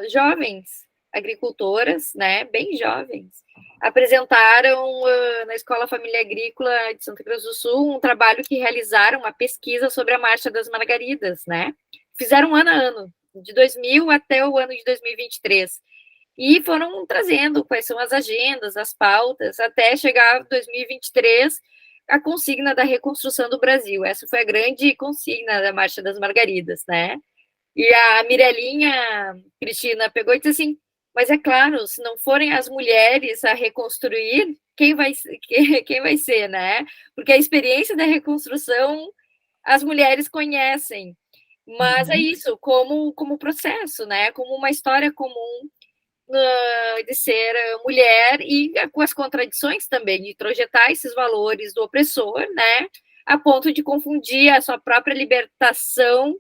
jovens agricultoras, né, bem jovens, apresentaram na Escola Família Agrícola de Santa Cruz do Sul um trabalho que realizaram, uma pesquisa sobre a Marcha das Margaridas, né? Fizeram ano a ano, de 2000 até o ano de 2023. E foram trazendo quais são as agendas, as pautas, até chegar em 2023, a consigna da reconstrução do Brasil. Essa foi a grande consigna da Marcha das Margaridas, né? E a Mirelinha Cristina pegou e disse assim, mas é claro, se não forem as mulheres a reconstruir, quem vai ser, né? Porque a experiência da reconstrução as mulheres conhecem, mas é isso, como processo, né? Como uma história comum de ser mulher e com as contradições também, de projetar esses valores do opressor, né? A ponto de confundir a sua própria libertação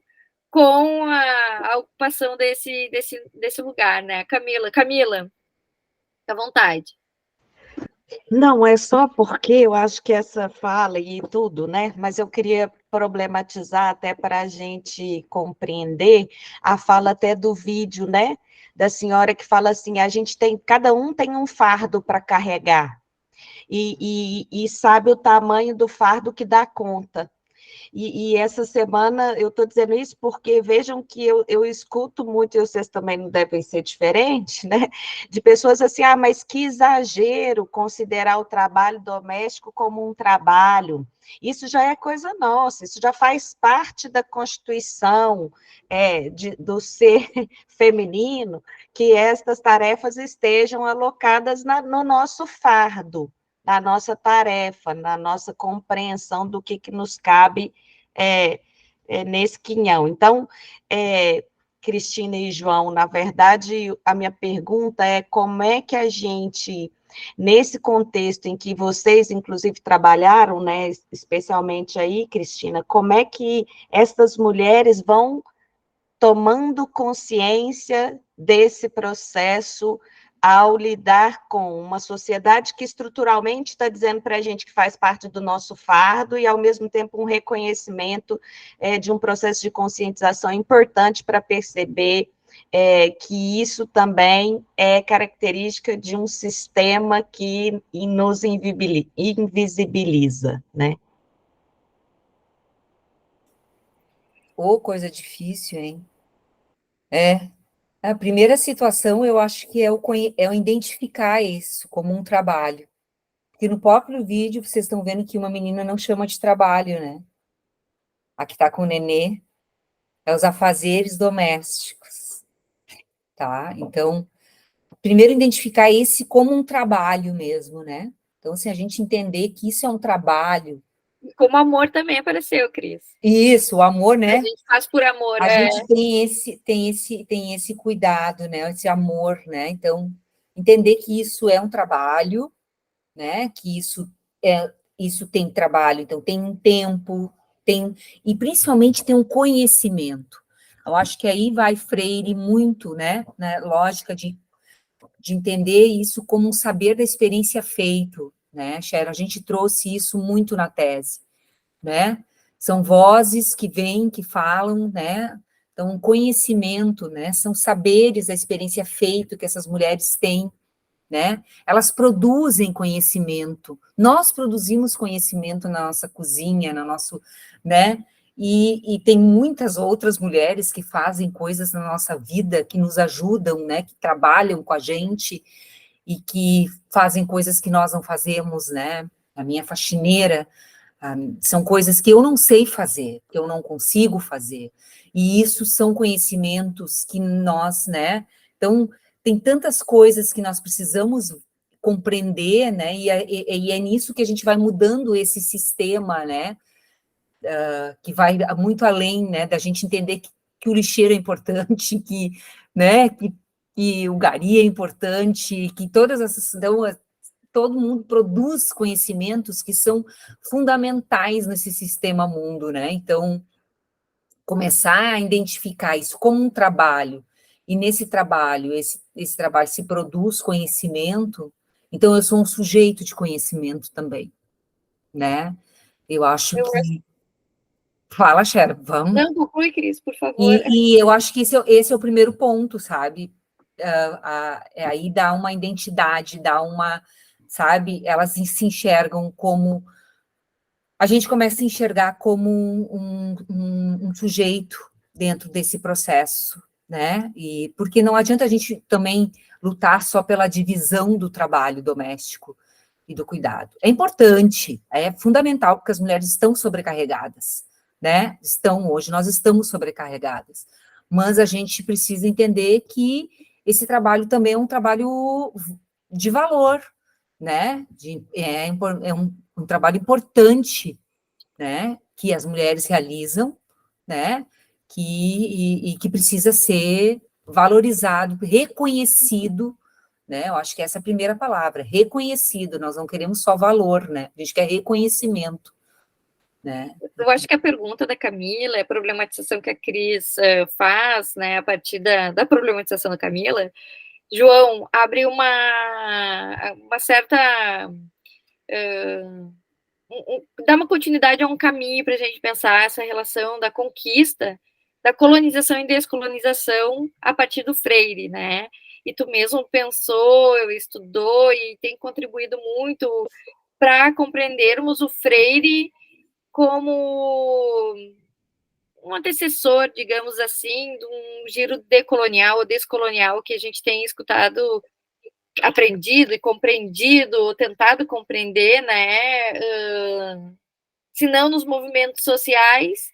com a ocupação desse lugar, né? Camila, fica à vontade. Não, é só porque eu acho que essa fala e tudo, né? Mas eu queria problematizar até para a gente compreender a fala até do vídeo, né? Da senhora que fala assim, cada um tem um fardo para carregar e sabe o tamanho do fardo que dá conta. E essa semana eu estou dizendo isso porque vejam que eu escuto muito, e vocês também não devem ser diferentes, né? De pessoas assim, mas que exagero considerar o trabalho doméstico como um trabalho. Isso já é coisa nossa, isso já faz parte da Constituição do ser feminino, que estas tarefas estejam alocadas no nosso fardo, na nossa tarefa, na nossa compreensão do que nos cabe nesse quinhão. Então, Cristina e João, na verdade, a minha pergunta é como é que a gente, nesse contexto em que vocês, inclusive, trabalharam, né, especialmente aí, Cristina, como é que essas mulheres vão tomando consciência desse processo ao lidar com uma sociedade que estruturalmente está dizendo para a gente que faz parte do nosso fardo e, ao mesmo tempo, um reconhecimento de um processo de conscientização importante para perceber que isso também é característica de um sistema que nos invisibiliza, né? Coisa difícil, hein? A primeira situação, eu acho que é o identificar isso como um trabalho, que no próprio vídeo vocês estão vendo que uma menina não chama de trabalho, né? A que está com o nenê é os afazeres domésticos, tá? Então, primeiro identificar esse como um trabalho mesmo, né? Então, assim, a gente entender que isso é um trabalho. Como amor também apareceu, Cris. Isso, o amor, né? A gente faz por amor. A gente tem esse cuidado, né? Esse amor, né? Então, entender que isso é um trabalho, né? Que isso tem trabalho, então tem um tempo, e principalmente tem um conhecimento. Eu acho que aí vai Freire muito, né? Na lógica de entender isso como um saber da experiência feito, né, Sharon? A gente trouxe isso muito na tese, né? São vozes que vêm, que falam, né? Então, conhecimento, né? São saberes da experiência feito que essas mulheres têm, né? Elas produzem conhecimento. Nós produzimos conhecimento na nossa cozinha, no nosso, né? E tem muitas outras mulheres que fazem coisas na nossa vida, que nos ajudam, né? Que trabalham com a gente e que fazem coisas que nós não fazemos, né? A minha faxineira, são coisas que eu não sei fazer, que eu não consigo fazer. E isso são conhecimentos que nós, né? Então, tem tantas coisas que nós precisamos compreender, né? E é nisso que a gente vai mudando esse sistema, né? Que vai muito além, né? Da gente entender que o lixeiro é importante, que, né? Que o gari é importante, que todas essas... Então, todo mundo produz conhecimentos que são fundamentais nesse sistema mundo, né? Então, começar a identificar isso como um trabalho, e nesse trabalho, esse trabalho se produz conhecimento, então eu sou um sujeito de conhecimento também, né? Eu acho que... Fala, Sharon, vamos. Não, conclui, Cris, por favor. E eu acho que esse é o primeiro ponto, sabe? Aí dá uma identidade, dá uma... Sabe? Elas se enxergam como... A gente começa a se enxergar como um sujeito dentro desse processo, né? E porque não adianta a gente também lutar só pela divisão do trabalho doméstico e do cuidado. É importante, é fundamental, porque as mulheres estão sobrecarregadas, né? Hoje nós estamos sobrecarregadas, mas a gente precisa entender que esse trabalho também é um trabalho de valor, né? É um trabalho importante, né? Que as mulheres realizam, né? E que precisa ser valorizado, reconhecido, né? Eu acho que essa é a primeira palavra, reconhecido. Nós não queremos só valor, né? A gente quer reconhecimento, né? Eu acho que a pergunta da Camila, a problematização que a Cris faz, né? A partir da problematização da Camila, João, abre uma certa... dá uma continuidade a um caminho para a gente pensar essa relação da conquista, da colonização e descolonização a partir do Freire, né? E tu mesmo pensou, estudou e tem contribuído muito para compreendermos o Freire como um antecessor, digamos assim, de um giro decolonial ou descolonial que a gente tem escutado, aprendido e compreendido, tentado compreender, né? Se não nos movimentos sociais,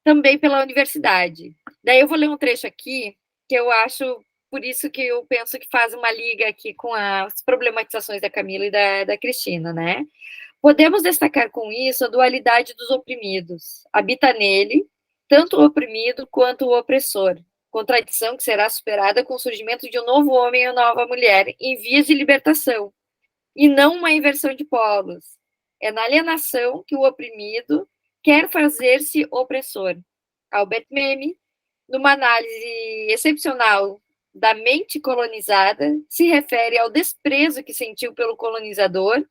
também pela universidade. Daí eu vou ler um trecho aqui, que eu acho, por isso que eu penso que faz uma liga aqui com as problematizações da Camila e da Cristina, né? Podemos destacar com isso a dualidade dos oprimidos. Habita nele tanto o oprimido quanto o opressor, contradição que será superada com o surgimento de um novo homem e uma nova mulher em vias de libertação, e não uma inversão de polos. É na alienação que o oprimido quer fazer-se opressor. Albert Memmi, numa análise excepcional da mente colonizada, se refere ao desprezo que sentiu pelo colonizador,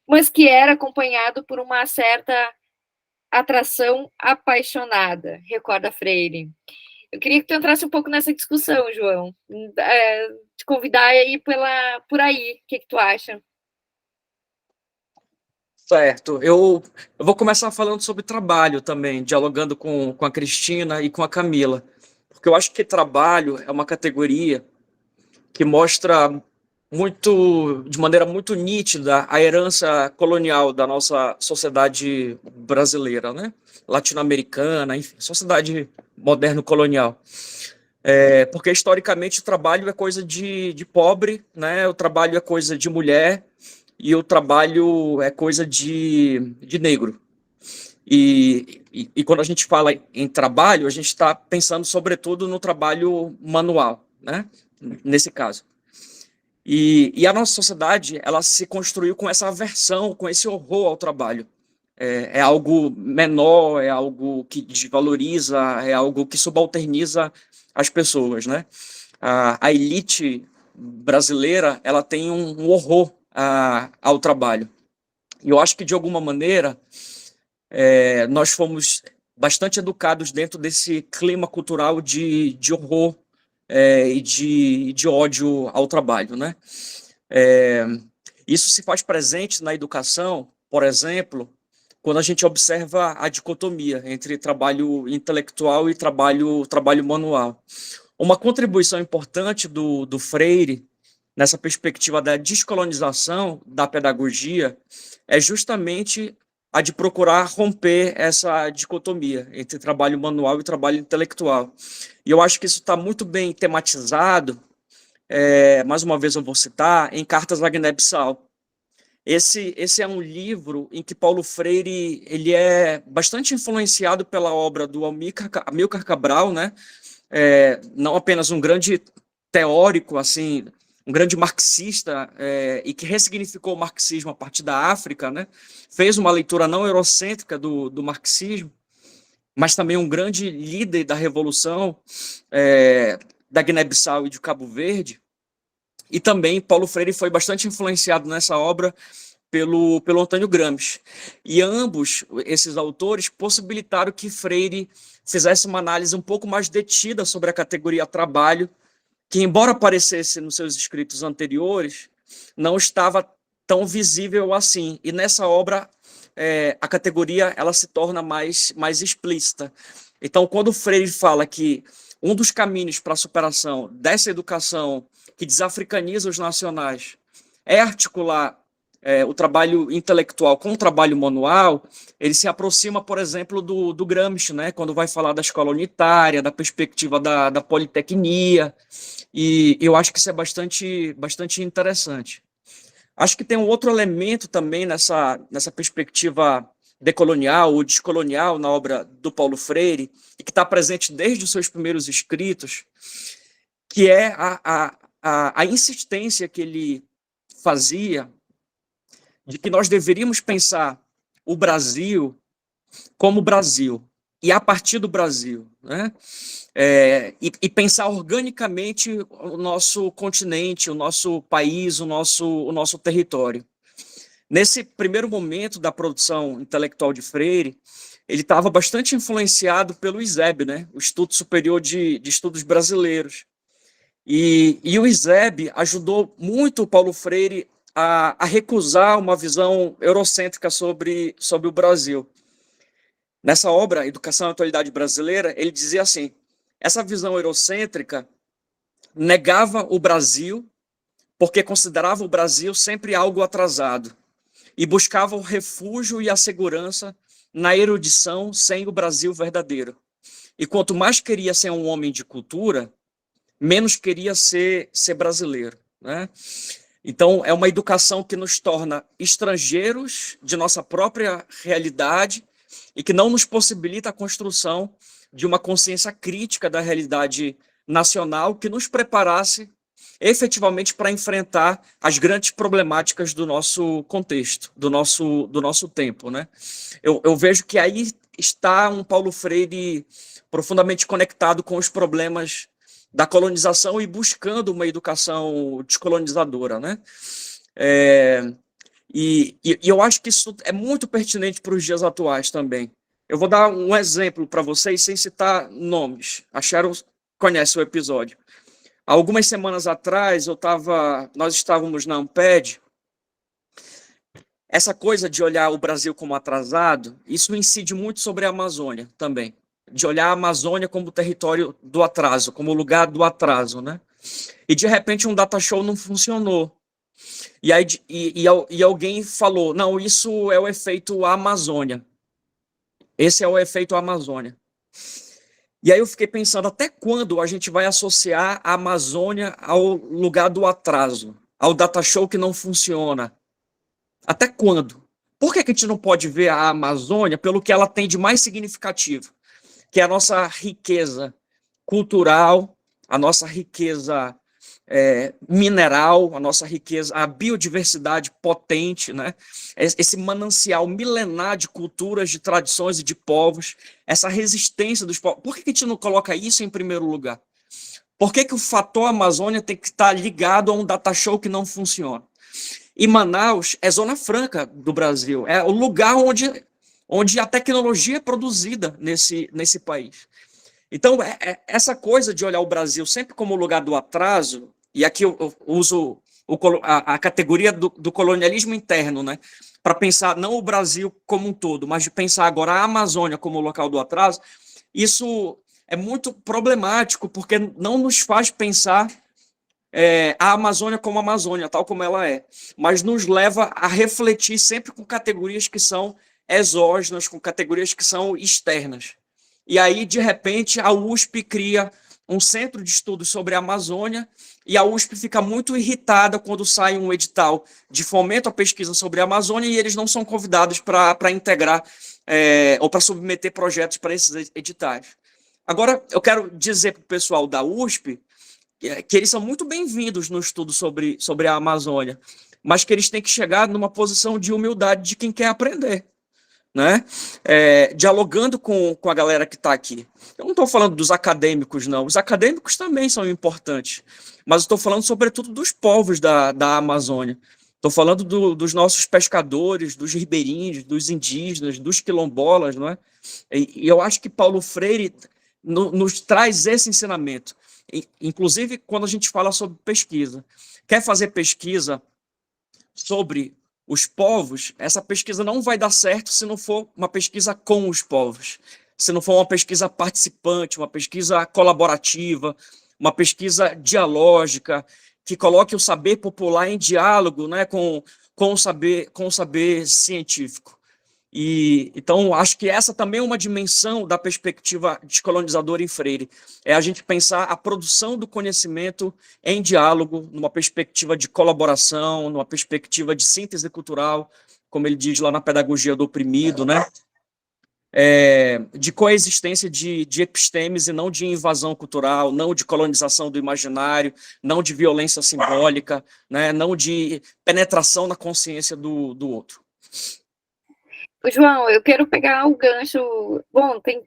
mas que era acompanhado por uma certa atração apaixonada, recorda Freire. Eu queria que tu entrasse um pouco nessa discussão, João. Te convidar aí por aí. O que tu acha? Certo. Eu vou começar falando sobre trabalho também, dialogando com a Cristina e com a Camila, porque eu acho que trabalho é uma categoria que mostra de maneira muito nítida a herança colonial da nossa sociedade brasileira, né? Latino-americana, enfim, sociedade moderno-colonial. Porque, historicamente, o trabalho é coisa de pobre, né? O trabalho é coisa de mulher e o trabalho é coisa de negro. E quando a gente fala em trabalho, a gente está pensando, sobretudo, no trabalho manual, né? Nesse caso. E a nossa sociedade, ela se construiu com essa aversão, com esse horror ao trabalho. É algo menor, é algo que desvaloriza, é algo que subalterniza as pessoas, né? A elite brasileira, ela tem um horror ao trabalho. E eu acho que, de alguma maneira, nós fomos bastante educados dentro desse clima cultural de horror e de ódio ao trabalho, né? Isso se faz presente na educação, por exemplo, quando a gente observa a dicotomia entre trabalho intelectual e trabalho manual. Uma contribuição importante do Freire, nessa perspectiva da descolonização da pedagogia, é justamente a de procurar romper essa dicotomia entre trabalho manual e trabalho intelectual. E eu acho que isso está muito bem tematizado, mais uma vez eu vou citar, em Cartas a Guiné-Bissau. Esse é um livro em que Paulo Freire ele é bastante influenciado pela obra do Amílcar Cabral, né? Não apenas um grande teórico, assim, um grande marxista, e que ressignificou o marxismo a partir da África, né? Fez uma leitura não eurocêntrica do marxismo, mas também um grande líder da revolução da Guiné-Bissau e de Cabo Verde. E também Paulo Freire foi bastante influenciado nessa obra pelo Antônio Gramsci. E ambos, esses autores, possibilitaram que Freire fizesse uma análise um pouco mais detida sobre a categoria trabalho, que, embora aparecesse nos seus escritos anteriores, não estava tão visível assim. E nessa obra, a categoria ela se torna mais explícita. Então, quando Freire fala que um dos caminhos para a superação dessa educação que desafricaniza os nacionais é articular o trabalho intelectual com o trabalho manual, ele se aproxima, por exemplo, do Gramsci, né, quando vai falar da escola unitária, da perspectiva da politecnia, e eu acho que isso é bastante interessante. Acho que tem um outro elemento também nessa perspectiva decolonial ou descolonial na obra do Paulo Freire, e que está presente desde os seus primeiros escritos, que é a insistência que ele fazia de que nós deveríamos pensar o Brasil como Brasil, e a partir do Brasil, né? E pensar organicamente o nosso continente, o nosso país, o nosso território. Nesse primeiro momento da produção intelectual de Freire, ele estava bastante influenciado pelo ISEB, né? O Instituto Superior de Estudos Brasileiros. E o ISEB ajudou muito o Paulo Freire a recusar uma visão eurocêntrica sobre o Brasil. Nessa obra, Educação e Atualidade Brasileira, ele dizia assim: essa visão eurocêntrica negava o Brasil porque considerava o Brasil sempre algo atrasado e buscava o refúgio e a segurança na erudição sem o Brasil verdadeiro. E quanto mais queria ser um homem de cultura, menos queria ser brasileiro, né? Então, é uma educação que nos torna estrangeiros de nossa própria realidade e que não nos possibilita a construção de uma consciência crítica da realidade nacional que nos preparasse efetivamente para enfrentar as grandes problemáticas do nosso contexto, do nosso tempo, né? Eu vejo que aí está um Paulo Freire profundamente conectado com os problemas da colonização e buscando uma educação descolonizadora, né? E eu acho que isso é muito pertinente para os dias atuais também. Eu vou dar um exemplo para vocês, sem citar nomes. A Sharon conhece o episódio. Há algumas semanas atrás, nós estávamos na Amped. Essa coisa de olhar o Brasil como atrasado, isso incide muito sobre a Amazônia também. De olhar a Amazônia como território do atraso, como lugar do atraso, né? E, de repente, um data show não funcionou. E aí e alguém falou, não, isso é o efeito Amazônia. Esse é o efeito Amazônia. E aí eu fiquei pensando, até quando a gente vai associar a Amazônia ao lugar do atraso, ao data show que não funciona? Até quando? Por que a gente não pode ver a Amazônia pelo que ela tem de mais significativo? Que é a nossa riqueza cultural, a nossa riqueza mineral, a nossa riqueza, a biodiversidade potente, né? Esse manancial milenar de culturas, de tradições e de povos, essa resistência dos povos. Por que a gente não coloca isso em primeiro lugar? Por que o fator Amazônia tem que estar ligado a um data show que não funciona? E Manaus é zona franca do Brasil, é o lugar onde a tecnologia é produzida nesse país. Então, essa coisa de olhar o Brasil sempre como lugar do atraso, e aqui eu uso a categoria do colonialismo interno, né, para pensar não o Brasil como um todo, mas de pensar agora a Amazônia como local do atraso, isso é muito problemático, porque não nos faz pensar a Amazônia como Amazônia, tal como ela é, mas nos leva a refletir sempre com categorias que são exógenas, com categorias que são externas. E aí, de repente, a USP cria um centro de estudos sobre a Amazônia, e a USP fica muito irritada quando sai um edital de fomento à pesquisa sobre a Amazônia e eles não são convidados para integrar ou para submeter projetos para esses editais. Agora, eu quero dizer para o pessoal da USP que eles são muito bem-vindos no estudo sobre a Amazônia, mas que eles têm que chegar numa posição de humildade de quem quer aprender, né? Dialogando com a galera que está aqui. Eu não estou falando dos acadêmicos, não. Os acadêmicos também são importantes, mas estou falando, sobretudo, dos povos da Amazônia. Estou falando dos nossos pescadores, dos ribeirinhos, dos indígenas, dos quilombolas, não é? E eu acho que Paulo Freire nos traz esse ensinamento. Inclusive, quando a gente fala sobre pesquisa. Quer fazer pesquisa sobre os povos, essa pesquisa não vai dar certo se não for uma pesquisa com os povos, se não for uma pesquisa participante, uma pesquisa colaborativa, uma pesquisa dialógica, que coloque o saber popular em diálogo, né, com o saber científico. Então, acho que essa também é uma dimensão da perspectiva descolonizadora em Freire, é a gente pensar a produção do conhecimento em diálogo, numa perspectiva de colaboração, numa perspectiva de síntese cultural, como ele diz lá na Pedagogia do Oprimido, né? De coexistência de epistemes e não de invasão cultural, não de colonização do imaginário, não de violência simbólica, né? Não de penetração na consciência do outro. João, eu quero pegar o gancho. Bom, tem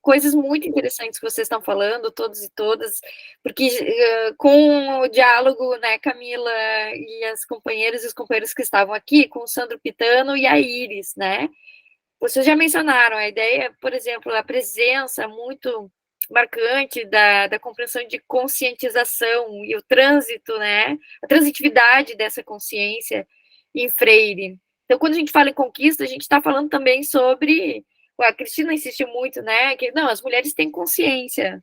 coisas muito interessantes que vocês estão falando, todos e todas, porque com o diálogo, né, Camila e as companheiras e os companheiros que estavam aqui, com o Sandro Pitano e a Iris, né? Vocês já mencionaram a ideia, por exemplo, a presença muito marcante da compreensão de conscientização e o trânsito, né? A transitividade dessa consciência em Freire. Então, quando a gente fala em conquista, a gente está falando também sobre... A Cristina insistiu muito, né? Que não, as mulheres têm consciência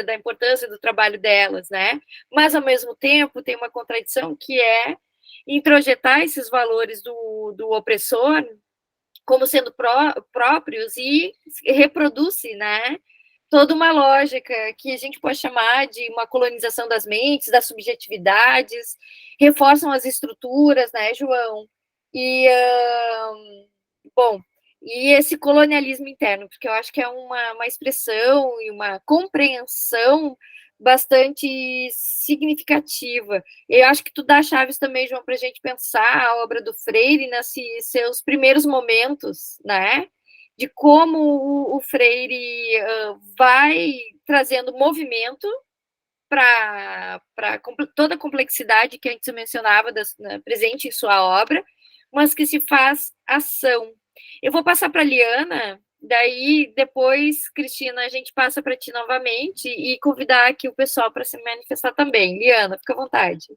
da importância do trabalho delas, né? Mas, ao mesmo tempo, tem uma contradição que é introjetar esses valores do opressor como sendo próprios e reproduz-se, né? Toda uma lógica que a gente pode chamar de uma colonização das mentes, das subjetividades, reforçam as estruturas, né, João? E esse colonialismo interno, porque eu acho que é uma expressão e uma compreensão bastante significativa. Eu acho que tu dá chaves também, João, para a gente pensar a obra do Freire nesses seus primeiros momentos, né? De como o Freire vai trazendo movimento para toda a complexidade que a gente mencionava presente em sua obra, mas que se faz ação. Eu vou passar para a Liana, daí depois, Cristina, a gente passa para ti novamente e convidar aqui o pessoal para se manifestar também. Liana, fica à vontade.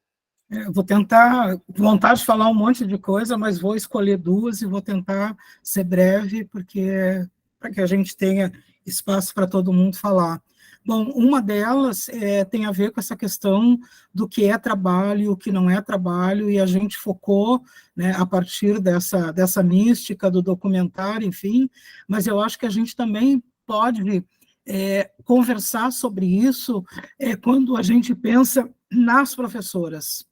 Eu vou tentar, vontade de falar um monte de coisa, mas vou escolher duas e vou tentar ser breve, porque para que a gente tenha espaço para todo mundo falar. Bom, uma delas tem a ver com essa questão do que é trabalho, o que não é trabalho, e a gente focou, né, a partir dessa mística do documentário, enfim, mas eu acho que a gente também pode conversar sobre isso quando a gente pensa nas professoras,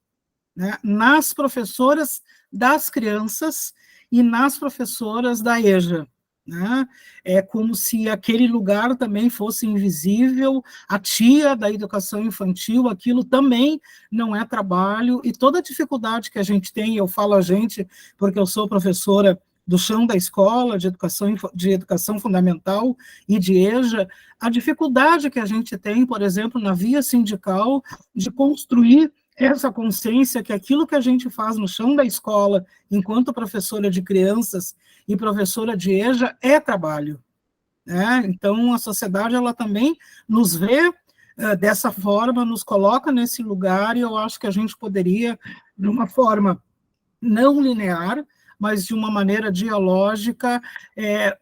né, nas professoras das crianças e nas professoras da EJA. Né? É como se aquele lugar também fosse invisível, a tia da educação infantil, aquilo também não é trabalho, e toda a dificuldade que a gente tem, eu falo a gente porque eu sou professora do chão da escola, de educação fundamental e de EJA, a dificuldade que a gente tem, por exemplo, na via sindical, de construir essa consciência que aquilo que a gente faz no chão da escola, enquanto professora de crianças e professora de EJA, é trabalho. Né? Então, a sociedade ela também nos vê dessa forma, nos coloca nesse lugar, e eu acho que a gente poderia, de uma forma não linear, mas de uma maneira dialógica,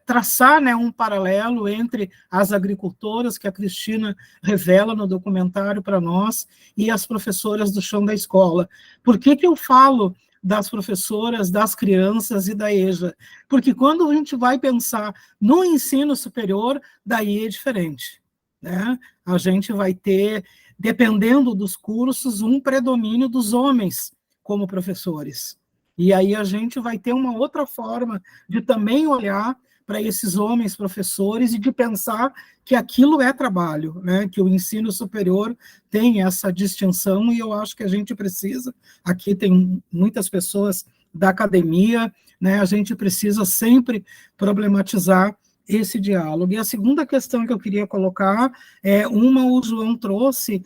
traçar, né, um paralelo entre as agricultoras, que a Cristina revela no documentário para nós, e as professoras do chão da escola. Por que eu falo das professoras, das crianças e da EJA? Porque quando a gente vai pensar no ensino superior, daí é diferente. Né? A gente vai ter, dependendo dos cursos, um predomínio dos homens como professores. E aí a gente vai ter uma outra forma de também olhar para esses homens professores e de pensar que aquilo é trabalho, né? Que o ensino superior tem essa distinção, e eu acho que a gente precisa, aqui tem muitas pessoas da academia, né? A gente precisa sempre problematizar esse diálogo. E a segunda questão que eu queria colocar o João trouxe,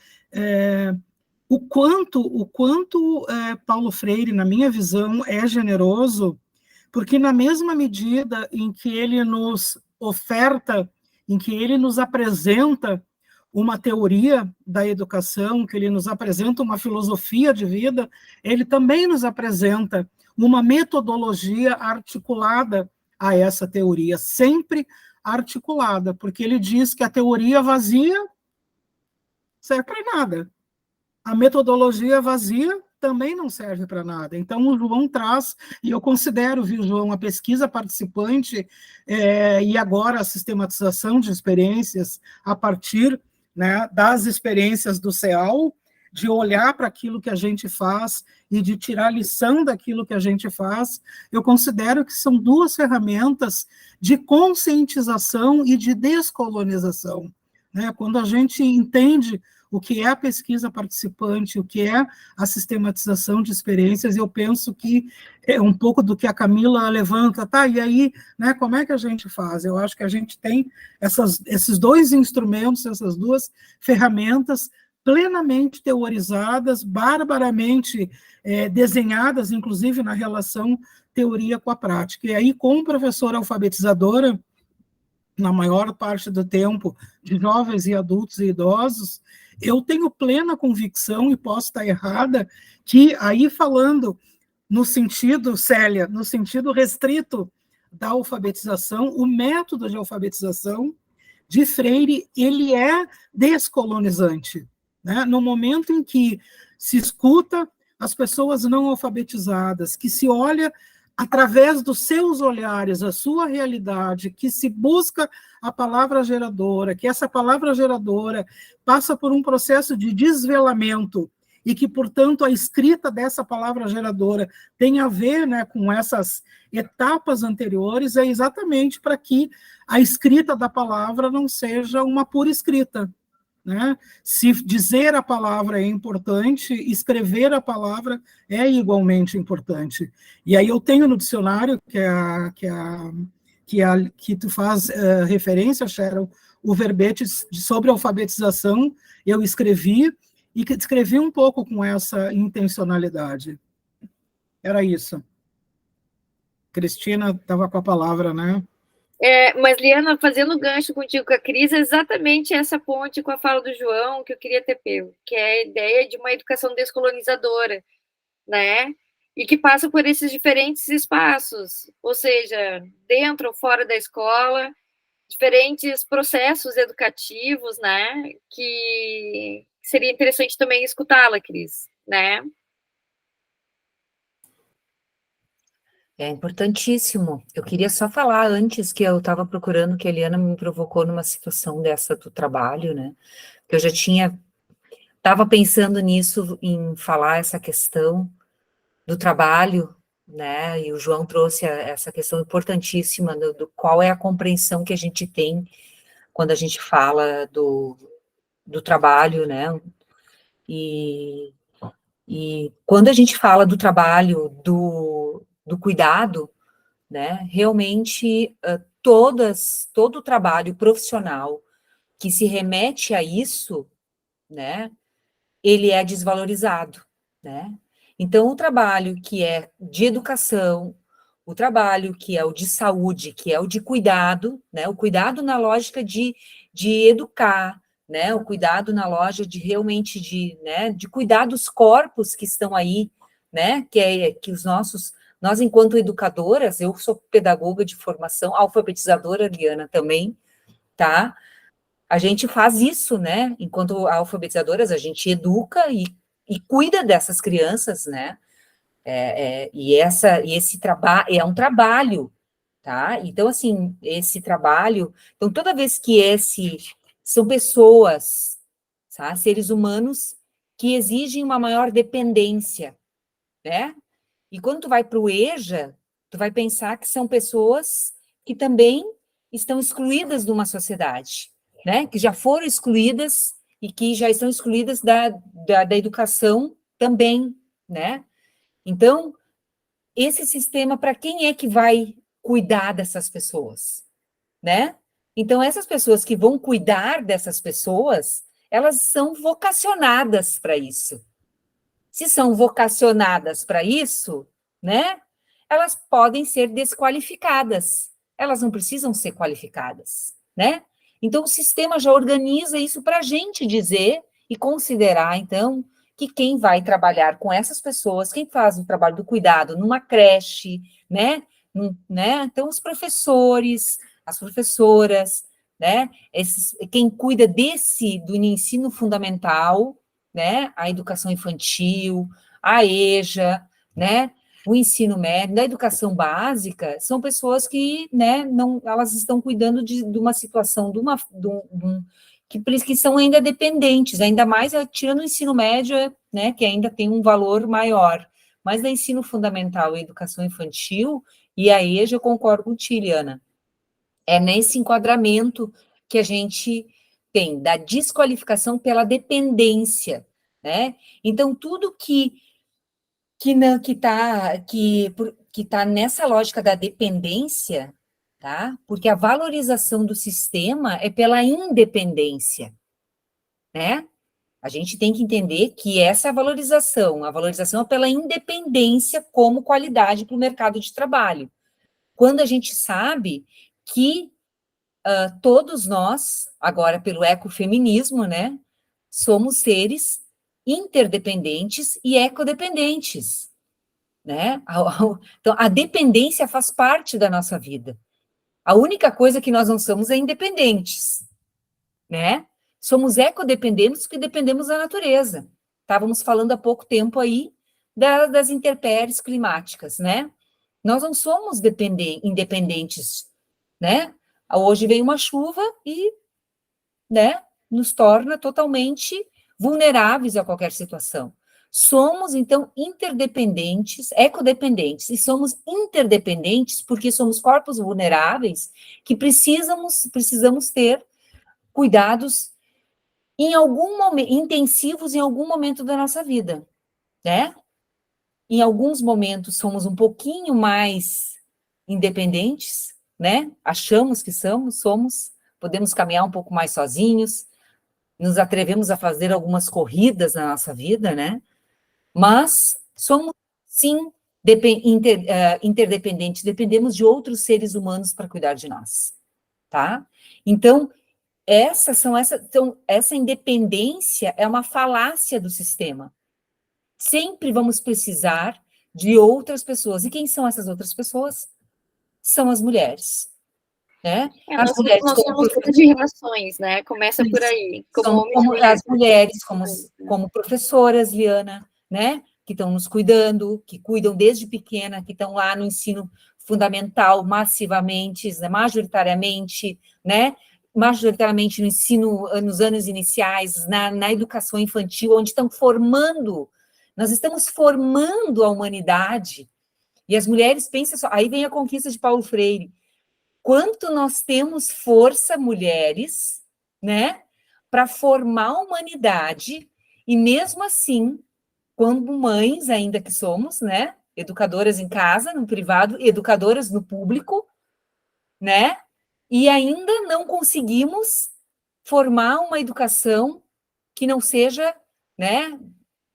o quanto Paulo Freire, na minha visão, é generoso, porque na mesma medida em que ele nos oferta, em que ele nos apresenta uma teoria da educação, que ele nos apresenta uma filosofia de vida, ele também nos apresenta uma metodologia articulada a essa teoria, sempre articulada, porque ele diz que a teoria vazia serve para nada. A metodologia vazia também não serve para nada. Então, o João traz, e eu considero, viu, João, a pesquisa participante e agora a sistematização de experiências a partir, né, das experiências do CEAL, de olhar para aquilo que a gente faz e de tirar lição daquilo que a gente faz, eu considero que são duas ferramentas de conscientização e de descolonização. Né? Quando a gente entende o que é a pesquisa participante, o que é a sistematização de experiências, eu penso que é um pouco do que a Camila levanta, tá, e aí, né, como é que a gente faz? Eu acho que a gente tem esses dois instrumentos, essas duas ferramentas plenamente teorizadas, barbaramente desenhadas, inclusive na relação teoria com a prática. E aí, como professora alfabetizadora, na maior parte do tempo, de jovens e adultos e idosos, eu tenho plena convicção, e posso estar errada, que aí falando no sentido, Célia, no sentido restrito da alfabetização, o método de alfabetização de Freire, ele é descolonizante. Né? No momento em que se escuta as pessoas não alfabetizadas, que se olha através dos seus olhares, a sua realidade, que se busca a palavra geradora, que essa palavra geradora passa por um processo de desvelamento e que, portanto, a escrita dessa palavra geradora tem a ver, né, com essas etapas anteriores, é exatamente para que a escrita da palavra não seja uma pura escrita. Né? Se dizer a palavra é importante, escrever a palavra é igualmente importante. E aí eu tenho no dicionário, que tu faz referência, Sharon, o verbete sobre alfabetização, eu escrevi, e que escrevi um pouco com essa intencionalidade. Era isso. Cristina estava com a palavra, né? Mas, Liana, fazendo gancho contigo com a Cris, é exatamente essa ponte com a fala do João que eu queria ter pego, que é a ideia de uma educação descolonizadora, né? E que passa por esses diferentes espaços, ou seja, dentro ou fora da escola, diferentes processos educativos, né, que seria interessante também escutá-la, Cris, né? É importantíssimo. Eu queria só falar antes que eu estava procurando, que a Eliana me provocou numa situação dessa do trabalho, né? Que eu já estava pensando nisso, em falar essa questão do trabalho, né? E o João trouxe essa questão importantíssima do qual é a compreensão que a gente tem quando a gente fala do trabalho, né? E quando a gente fala do trabalho, do cuidado, né? Realmente, todo o trabalho profissional que se remete a isso, né? Ele é desvalorizado, né? Então, o trabalho que é de educação, o trabalho que é o de saúde, que é o de cuidado, né? O cuidado na lógica de educar, né? O cuidado na loja de realmente de cuidar dos corpos que estão aí, né? Que nós enquanto educadoras, eu sou pedagoga de formação, alfabetizadora, Liana também, tá? A gente faz isso, né? Enquanto alfabetizadoras, a gente educa e cuida dessas crianças, né? E esse trabalho é um trabalho, tá? Então, assim, esse trabalho. Então, toda vez que são pessoas, tá? Seres humanos que exigem uma maior dependência, né? E quando tu vai para o EJA, tu vai pensar que são pessoas que também estão excluídas de uma sociedade, né? Que já foram excluídas e que já estão excluídas da educação também, né? Então, esse sistema, para quem é que vai cuidar dessas pessoas, né? Então, essas pessoas que vão cuidar dessas pessoas, elas são vocacionadas para isso. Se são vocacionadas para isso, né? Elas podem ser desqualificadas. Elas não precisam ser qualificadas, né? Então, o sistema já organiza isso para a gente dizer e considerar, então, que quem vai trabalhar com essas pessoas, quem faz o trabalho do cuidado numa creche, né? Então, os professores, as professoras, né? Quem cuida do ensino fundamental, né? A educação infantil, a EJA, né? O ensino médio, da educação básica, são pessoas que, né, elas estão cuidando de uma situação, que são ainda dependentes, ainda mais tirando o ensino médio, né, que ainda tem um valor maior. Mas da ensino fundamental e educação infantil, e a EJA, eu concordo com Tiliana, é nesse enquadramento que a gente tem, da desqualificação pela dependência, né? Então, tudo que está nessa lógica da dependência, tá? Porque a valorização do sistema é pela independência, né? A gente tem que entender que essa a valorização é pela independência como qualidade para o mercado de trabalho. Quando a gente sabe que todos nós, agora pelo ecofeminismo, né, somos seres interdependentes e ecodependentes, né? Então, a dependência faz parte da nossa vida. A única coisa que nós não somos é independentes, né? Somos ecodependentes porque dependemos da natureza. Estávamos falando há pouco tempo aí das intempéries climáticas, né? Nós não somos independentes, né? Hoje vem uma chuva e, né, nos torna totalmente vulneráveis a qualquer situação. Somos, então, interdependentes, ecodependentes, e somos interdependentes porque somos corpos vulneráveis que precisamos ter cuidados em algum momento, intensivos em algum momento da nossa vida, né? Em alguns momentos somos um pouquinho mais independentes, né? Achamos que somos, podemos caminhar um pouco mais sozinhos, nos atrevemos a fazer algumas corridas na nossa vida, né? Mas somos, sim, interdependentes, dependemos de outros seres humanos para cuidar de nós, tá? Então, essa independência é uma falácia do sistema. Sempre vamos precisar de outras pessoas. E quem são essas outras pessoas? São as mulheres. né? Nós somos fruto de relações, né? Começa por aí. Como as mulheres, como professoras, Liana, né? Que estão nos cuidando, que cuidam desde pequena, que estão lá no ensino fundamental, massivamente, né, majoritariamente no ensino, nos anos iniciais, na educação infantil, onde nós estamos formando a humanidade, e as mulheres, pensam só, aí vem a conquista de Paulo Freire, quanto nós temos força, mulheres, né, para formar a humanidade, e mesmo assim, como mães, ainda que somos, né, educadoras em casa, no privado, educadoras no público, né, e ainda não conseguimos formar uma educação que não seja, né,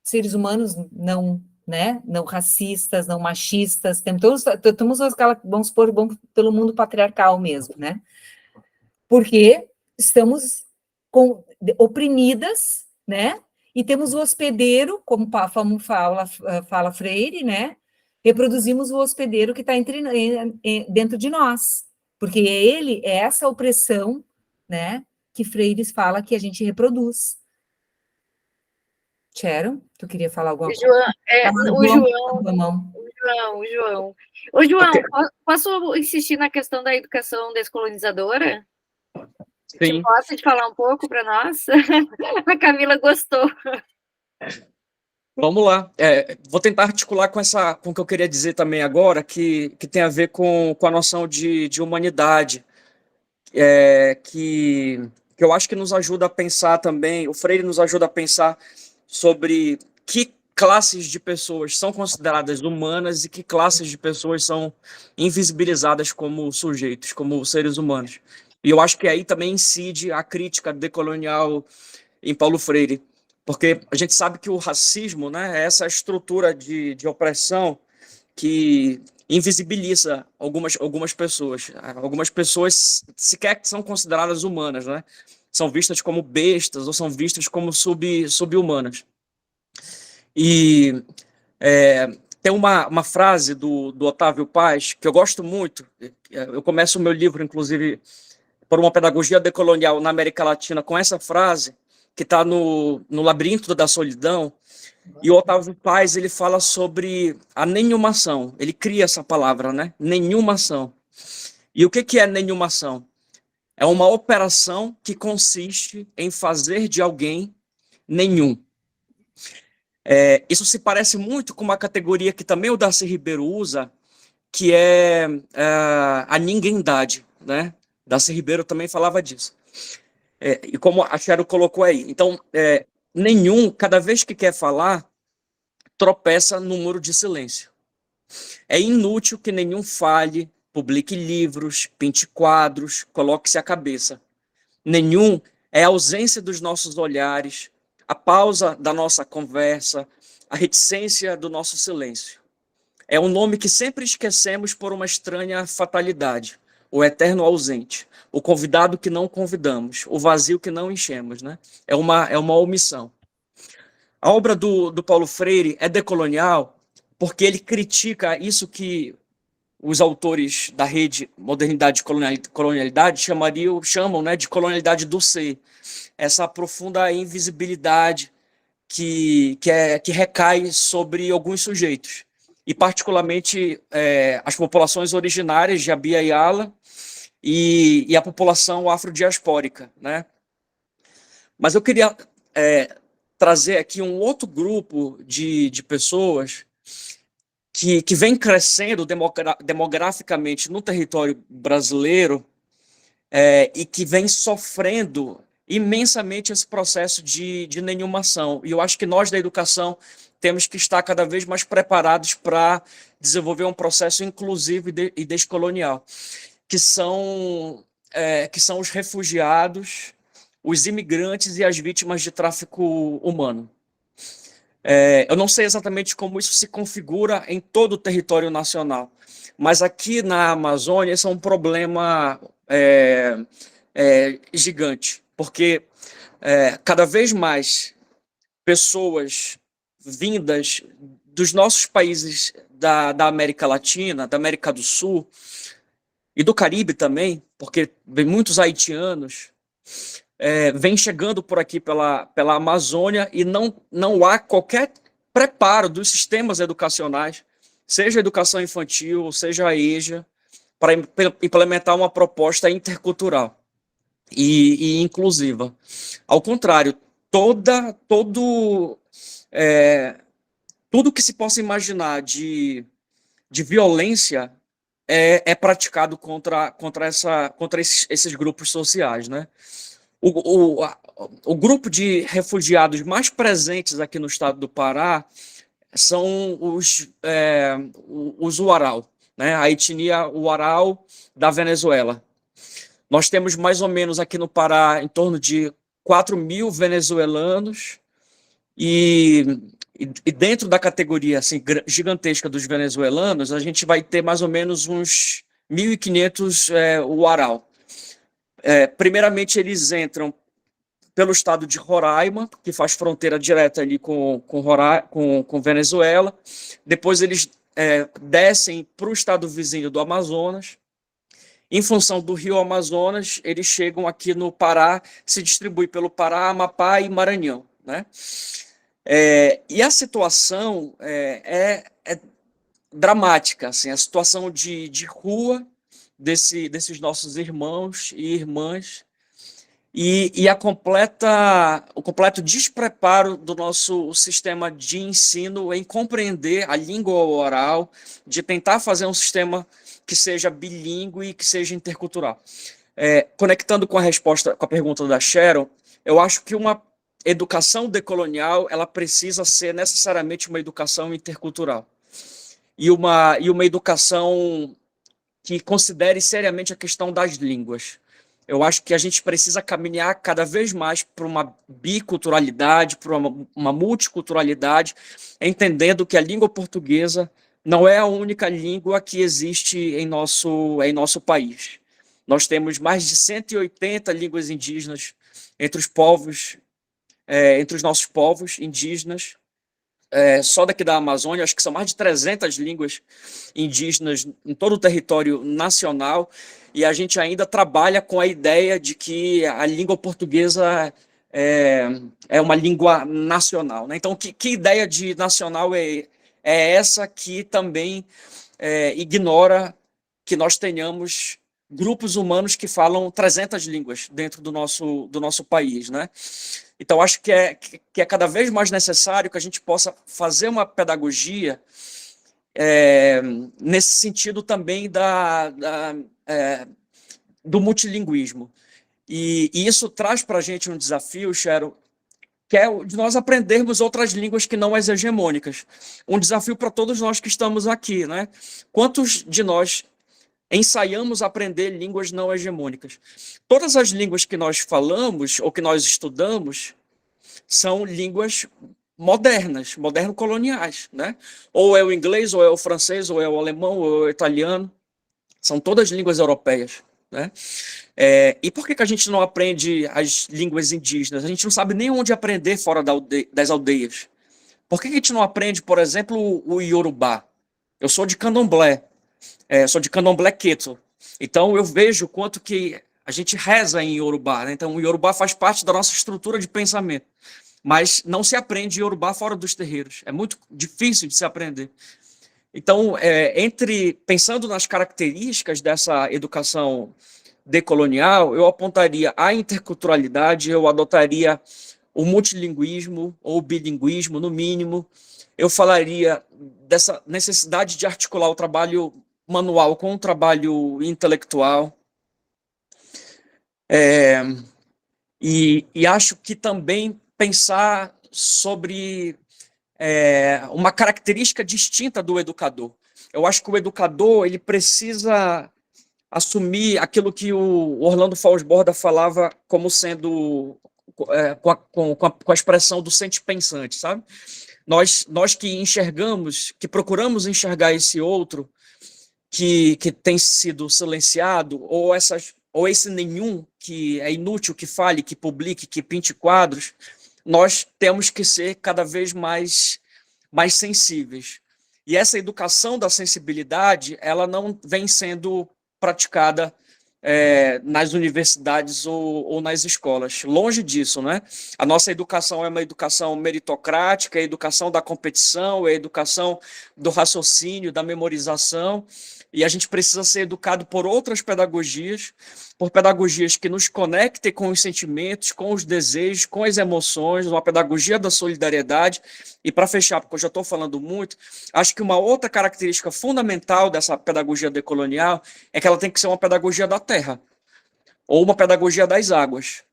seres humanos não, né, não racistas, não machistas, temos aquela, vamos pelo mundo patriarcal mesmo, né, porque estamos oprimidas, né, e temos o hospedeiro, como fala Freire, né, reproduzimos o hospedeiro que está dentro de nós, porque é essa opressão, né, que Freire fala que a gente reproduz. Sharon, tu queria falar alguma coisa? O João, posso insistir na questão da educação descolonizadora? Sim. Você pode falar um pouco para nós? A Camila gostou. Vamos lá. Vou tentar articular com o que eu queria dizer também agora, que tem a ver com a noção de humanidade, que eu acho que nos ajuda a pensar também, o Freire nos ajuda a pensar sobre que classes de pessoas são consideradas humanas e que classes de pessoas são invisibilizadas como sujeitos, como seres humanos. E eu acho que aí também incide a crítica decolonial em Paulo Freire, porque a gente sabe que o racismo, né, é essa estrutura de opressão que invisibiliza algumas pessoas. Algumas pessoas sequer são consideradas humanas, né? São vistas como bestas ou são vistas como sub-humanas. E tem uma frase do Otávio Paz que eu gosto muito. Eu começo o meu livro, inclusive, por uma pedagogia decolonial na América Latina, com essa frase, que está no Labirinto da Solidão, e o Otávio Paz, ele fala sobre a nenhumação, ele cria essa palavra, né? Nenhumação. E o que é nenhumação? É uma operação que consiste em fazer de alguém nenhum. Isso se parece muito com uma categoria que também o Darcy Ribeiro usa, que é a ninguémdade, né? Darcy Ribeiro também falava disso. E como a Sharon colocou aí. Então, nenhum, cada vez que quer falar, tropeça no muro de silêncio. É inútil que nenhum fale, publique livros, pinte quadros, coloque-se à cabeça. Nenhum é a ausência dos nossos olhares, a pausa da nossa conversa, a reticência do nosso silêncio. É um nome que sempre esquecemos por uma estranha fatalidade. O eterno ausente, o convidado que não convidamos, o vazio que não enchemos, né? É uma omissão. A obra do Paulo Freire é decolonial porque ele critica isso que os autores da rede Modernidade e Colonialidade chamam, né, de colonialidade do ser. Essa profunda invisibilidade que recai sobre alguns sujeitos. E particularmente as populações originárias de Abya Yala e a população afrodiaspórica, né? Mas eu queria trazer aqui um outro grupo de pessoas que vem crescendo demograficamente no território brasileiro e que vem sofrendo imensamente esse processo de nenhumação. E eu acho que nós da educação temos que estar cada vez mais preparados para desenvolver um processo inclusivo e descolonial, que são os refugiados, os imigrantes e as vítimas de tráfico humano. Eu não sei exatamente como isso se configura em todo o território nacional, mas aqui na Amazônia esse é um problema gigante, porque cada vez mais pessoas vindas dos nossos países da América Latina, da América do Sul e do Caribe também, porque vem muitos haitianos, vem chegando por aqui pela Amazônia e não há qualquer preparo dos sistemas educacionais, seja a educação infantil, seja a EJA, para implementar uma proposta intercultural e inclusiva. Ao contrário, tudo que se possa imaginar de violência é praticado contra esses grupos sociais, né? O grupo de refugiados mais presentes aqui no estado do Pará são os Uarau, né? A etnia Uarau da Venezuela. Nós temos mais ou menos aqui no Pará em torno de 4.000 venezuelanos e dentro da categoria assim, gigantesca dos venezuelanos, a gente vai ter mais ou menos uns 1.500 Uarau. Primeiramente, eles entram pelo estado de Roraima, que faz fronteira direta ali com Venezuela. Depois eles descem para o estado vizinho do Amazonas. Em função do rio Amazonas, eles chegam aqui no Pará, se distribuem pelo Pará, Amapá e Maranhão, né? E a situação é dramática, assim, a situação de rua desses nossos irmãos e irmãs e o completo despreparo do nosso sistema de ensino em compreender a língua oral, de tentar fazer um sistema que seja bilíngue e que seja intercultural. Conectando com a pergunta da Sharon, eu acho que uma educação decolonial ela precisa ser necessariamente uma educação intercultural e uma educação que considere seriamente a questão das línguas. Eu acho que a gente precisa caminhar cada vez mais para uma biculturalidade, para uma multiculturalidade, entendendo que a língua portuguesa não é a única língua que existe em nosso país. Nós temos mais de 180 línguas indígenas entre os nossos povos indígenas, só daqui da Amazônia, acho que são mais de 300 línguas indígenas em todo o território nacional, e a gente ainda trabalha com a ideia de que a língua portuguesa é uma língua nacional, né? Então, que ideia de nacional é essa que também ignora que nós tenhamos grupos humanos que falam 300 línguas dentro do nosso país, né? Então, acho que é cada vez mais necessário que a gente possa fazer uma pedagogia nesse sentido também do multilinguismo. E isso traz para a gente um desafio, Sharon, que é de nós aprendermos outras línguas que não as hegemônicas. Um desafio para todos nós que estamos aqui, né? Quantos de nós ensaiamos aprender línguas não hegemônicas? Todas as línguas que nós falamos ou que nós estudamos são línguas moderno-coloniais, né? Ou é o inglês, ou é o francês, ou é o alemão, ou é o italiano. São todas línguas europeias, né? E por que a gente não aprende as línguas indígenas? A gente não sabe nem onde aprender fora das aldeias. Por que a gente não aprende, por exemplo, o Iorubá? Eu sou de Candomblé, sou de Candomblé Queto. Então eu vejo quanto que a gente reza em Iorubá, né? Então o Iorubá faz parte da nossa estrutura de pensamento. Mas não se aprende Iorubá fora dos terreiros. É muito difícil de se aprender. Então, pensando nas características dessa educação decolonial, eu apontaria a interculturalidade, eu adotaria o multilinguismo ou o bilinguismo, no mínimo. Eu falaria dessa necessidade de articular o trabalho manual com o trabalho intelectual. E acho que também pensar sobre uma característica distinta do educador. Eu acho que o educador ele precisa assumir aquilo que o Orlando Falsborda falava como sendo com a expressão do sente-pensante, sabe? Nós que enxergamos, que procuramos enxergar esse outro que tem sido silenciado, ou esse nenhum que é inútil, que fale, que publique, que pinte quadros, nós temos que ser cada vez mais sensíveis. E essa educação da sensibilidade, ela não vem sendo praticada nas universidades ou nas escolas. Longe disso, né? A nossa educação é uma educação meritocrática, é a educação da competição, é a educação do raciocínio, da memorização, e a gente precisa ser educado por outras pedagogias, por pedagogias que nos conectem com os sentimentos, com os desejos, com as emoções, uma pedagogia da solidariedade. E para fechar, porque eu já estou falando muito, acho que uma outra característica fundamental dessa pedagogia decolonial é que ela tem que ser uma pedagogia da terra, ou uma pedagogia das águas.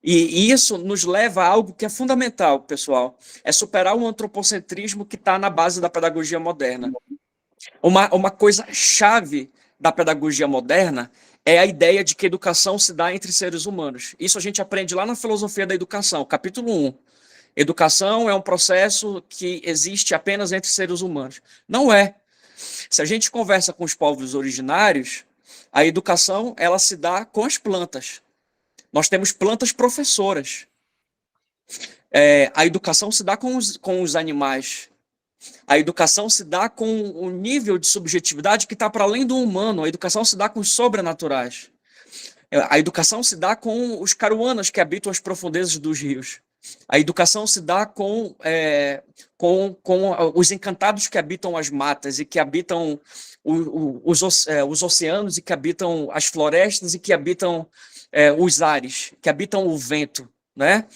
E isso nos leva a algo que é fundamental, pessoal, é superar o antropocentrismo que está na base da pedagogia moderna. Uma coisa chave da pedagogia moderna é a ideia de que educação se dá entre seres humanos. Isso a gente aprende lá na Filosofia da Educação, capítulo 1. Educação é um processo que existe apenas entre seres humanos. Não é. Se a gente conversa com os povos originários, a educação ela se dá com as plantas. Nós temos plantas professoras. A educação se dá com os animais. A educação se dá com um nível de subjetividade que está para além do humano. A educação se dá com os sobrenaturais. A educação se dá com os caruanas que habitam as profundezas dos rios. A educação se dá com os encantados que habitam as matas e que habitam os oceanos e que habitam as florestas e que habitam os ares, que habitam o vento. Né?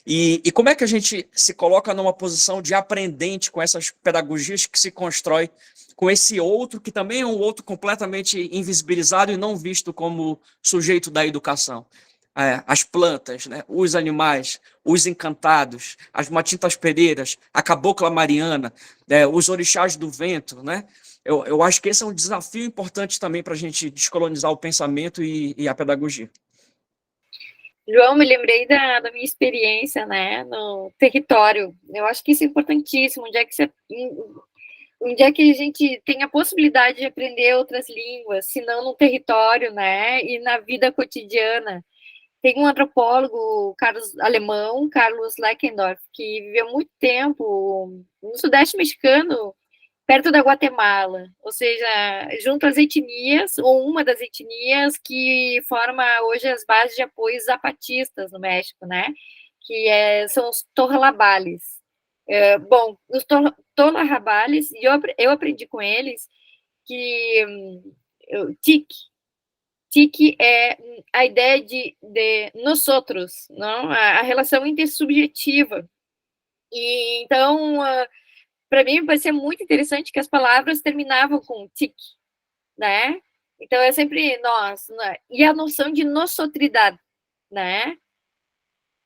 E como é que a gente se coloca numa posição de aprendente com essas pedagogias que se constrói com esse outro, que também é um outro completamente invisibilizado e não visto como sujeito da educação? As plantas, né? Os animais, os encantados, as matintas pereiras, a cabocla mariana, os orixás do vento. Né? Eu acho que esse é um desafio importante também para a gente descolonizar o pensamento e a pedagogia. João, me lembrei da minha experiência, né, no território. Eu acho que isso é importantíssimo. Onde é que a gente tem a possibilidade de aprender outras línguas, se não no território, né, e na vida cotidiana. Tem um antropólogo alemão, Carlos Leckendorf, que viveu muito tempo no Sudeste mexicano, perto da Guatemala, ou seja, junto às etnias, ou uma das etnias que forma hoje as bases de apoio zapatistas no México, né? Que são os Tojalabales. Bom, os Tojalabales, e eu aprendi com eles que tique é a ideia de nós outros, não? A relação intersubjetiva. E então para mim, parecia muito interessante que as palavras terminavam com tic, né? Então, é sempre nós, né? E a noção de nossotridade, né?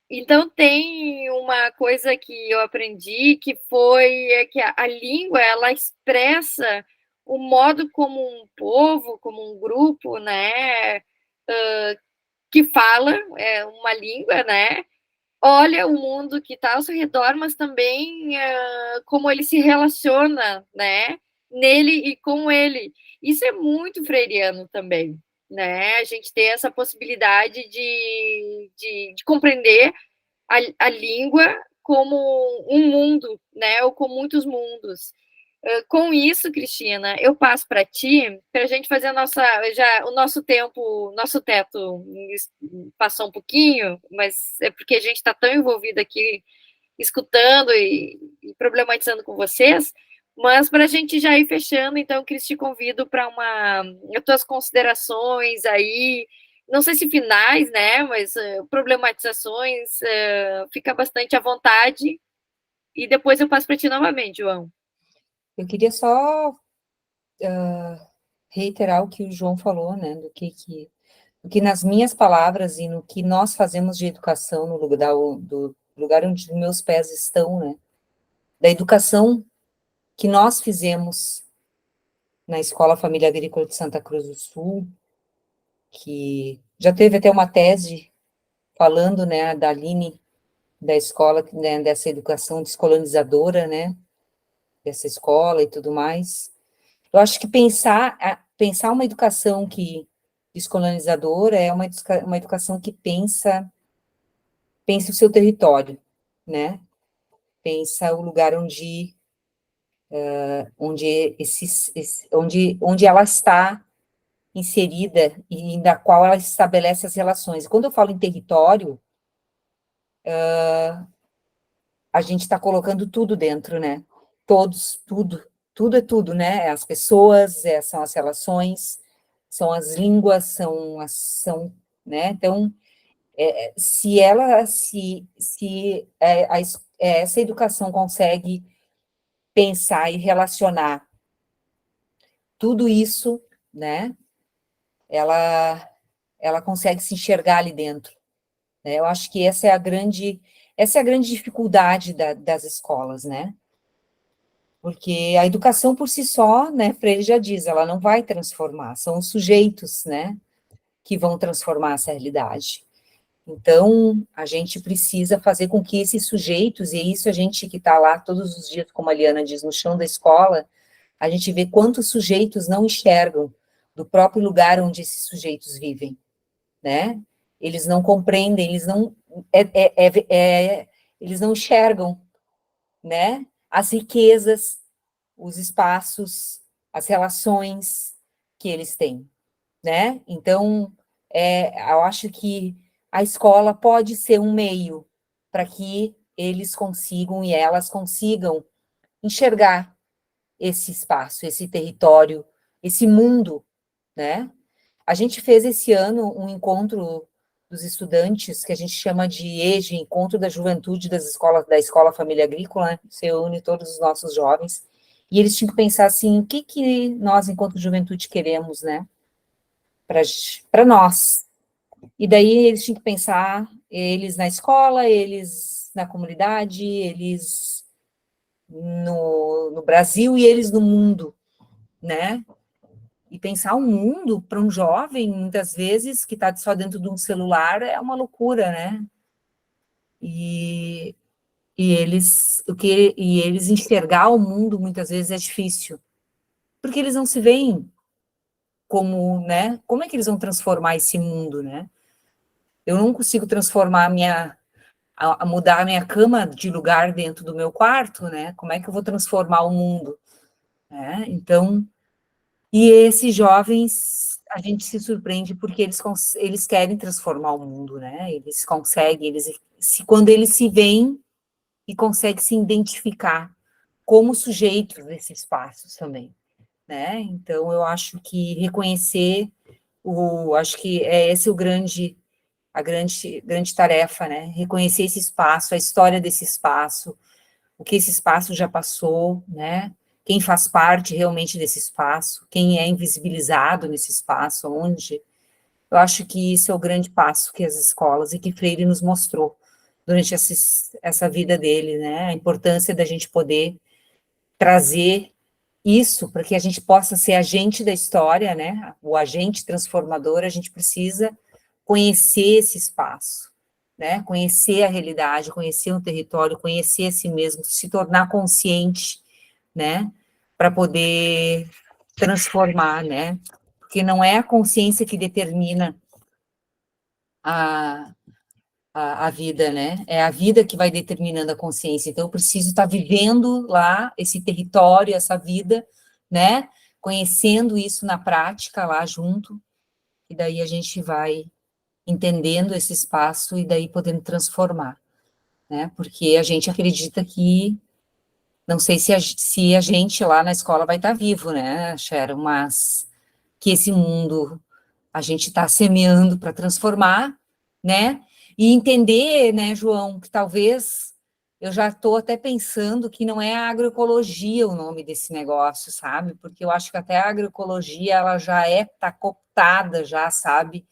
Então, tem uma coisa que eu aprendi, que foi que a língua, ela expressa o modo como um povo, como um grupo, né? Que fala uma língua, né? Olha o mundo que está ao seu redor, mas também como ele se relaciona, né, nele e com ele. Isso é muito freiriano também, né? A gente tem essa possibilidade de compreender a língua como um mundo, né, ou como muitos mundos. Com isso, Cristina, eu passo para ti, para a gente fazer o nosso teto passou um pouquinho, mas é porque a gente está tão envolvido aqui, escutando e problematizando com vocês, mas para a gente já ir fechando, então, Cris, te convido para as tuas considerações aí, não sei se finais, né, mas problematizações, fica bastante à vontade, e depois eu passo para ti novamente, João. Eu queria só reiterar o que o João falou, né, do que nas minhas palavras e no que nós fazemos de educação no lugar onde meus pés estão, né, da educação que nós fizemos na Escola Família Agrícola de Santa Cruz do Sul, que já teve até uma tese falando, né, da Aline, da escola, né, dessa educação descolonizadora, né, dessa escola e tudo mais. Eu acho que pensar uma educação descolonizadora é uma educação que pensa o seu território, né? Pensa o lugar onde ela está inserida e da qual ela estabelece as relações. E quando eu falo em território, a gente está colocando tudo dentro, né? Todos, tudo é tudo, né? As pessoas, são as relações, são as línguas, né? Então, essa educação consegue pensar e relacionar tudo isso, né? Ela consegue se enxergar ali dentro, né? Eu acho que essa é a grande dificuldade das escolas, né? Porque a educação por si só, né, Freire já diz, ela não vai transformar, são os sujeitos, né, que vão transformar essa realidade. Então, a gente precisa fazer com que esses sujeitos, e isso a gente que está lá todos os dias, como a Liana diz, no chão da escola, a gente vê quantos sujeitos não enxergam do próprio lugar onde esses sujeitos vivem, né? Eles não compreendem, eles não enxergam, né? As riquezas, os espaços, as relações que eles têm, né? Então, eu acho que a escola pode ser um meio para que eles consigam e elas consigam enxergar esse espaço, esse território, esse mundo, né? A gente fez esse ano um encontro dos estudantes, que a gente chama de EJE, Encontro da Juventude da Escola Família Agrícola, né? Você une todos os nossos jovens, e eles tinham que pensar assim, o que nós, enquanto juventude, queremos, né? Para nós. E daí eles tinham que pensar, eles na escola, eles na comunidade, eles no Brasil e eles no mundo, né? E pensar um mundo para um jovem, muitas vezes, que está só dentro de um celular, é uma loucura, né? E eles enxergar o mundo, muitas vezes, é difícil. Porque eles não se veem como, né? Como é que eles vão transformar esse mundo, né? Eu não consigo transformar mudar a minha cama de lugar dentro do meu quarto, né? Como é que eu vou transformar o mundo? Né? Então, e esses jovens, a gente se surpreende porque eles querem transformar o mundo, né? Eles conseguem, quando eles se veem e conseguem se identificar como sujeitos desse espaço também, né? Então, eu acho que reconhecer acho que esse a grande tarefa, né? Reconhecer esse espaço, a história desse espaço, o que esse espaço já passou, né? Quem faz parte realmente desse espaço, quem é invisibilizado nesse espaço, onde. Eu acho que isso é o grande passo que as escolas e que Freire nos mostrou durante essa vida dele, né? A importância da gente poder trazer isso para que a gente possa ser agente da história, né? O agente transformador, a gente precisa conhecer esse espaço, né? Conhecer a realidade, conhecer o território, conhecer a si mesmo, se tornar consciente, né? Para poder transformar, né? Porque não é a consciência que determina a vida, né? É a vida que vai determinando a consciência. Então, eu preciso estar vivendo lá esse território, essa vida, né? Conhecendo isso na prática lá junto, e daí a gente vai entendendo esse espaço e daí podendo transformar, né? Porque a gente acredita que, não sei se a gente lá na escola vai estar vivo, né, Sharon, mas que esse mundo a gente está semeando para transformar, né? E entender, né, João, que talvez eu já estou até pensando que não é a agroecologia o nome desse negócio, sabe? Porque eu acho que até a agroecologia ela já está cooptada, já, sabe,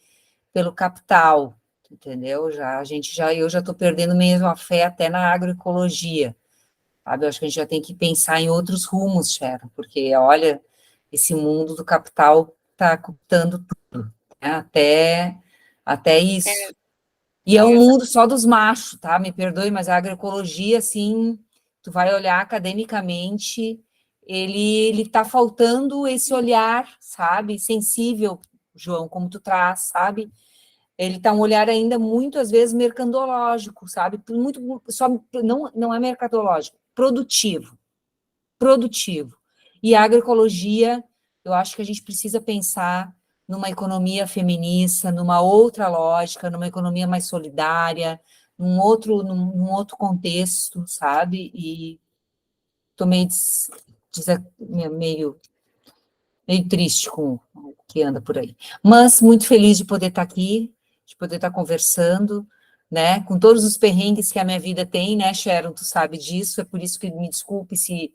pelo capital, entendeu? Eu já estou perdendo mesmo a fé até na agroecologia, sabe? Eu acho que a gente já tem que pensar em outros rumos, Sharon, porque, olha, esse mundo do capital está cooptando tudo, né? Até isso. E é um mundo só dos machos, tá? Me perdoe, mas a agroecologia, assim, tu vai olhar academicamente, ele está faltando esse olhar, sabe? Sensível, João, como tu traz, sabe? Ele está um olhar ainda muito, às vezes, mercadológico, sabe? Muito, só, não é mercadológico, produtivo. E a agroecologia, eu acho que a gente precisa pensar numa economia feminista, numa outra lógica, numa economia mais solidária, num outro contexto, sabe? E estou meio triste com o que anda por aí. Mas muito feliz de poder estar aqui, de poder estar conversando, né? Com todos os perrengues que a minha vida tem, né, Sharon? Tu sabe disso, é por isso que me desculpe se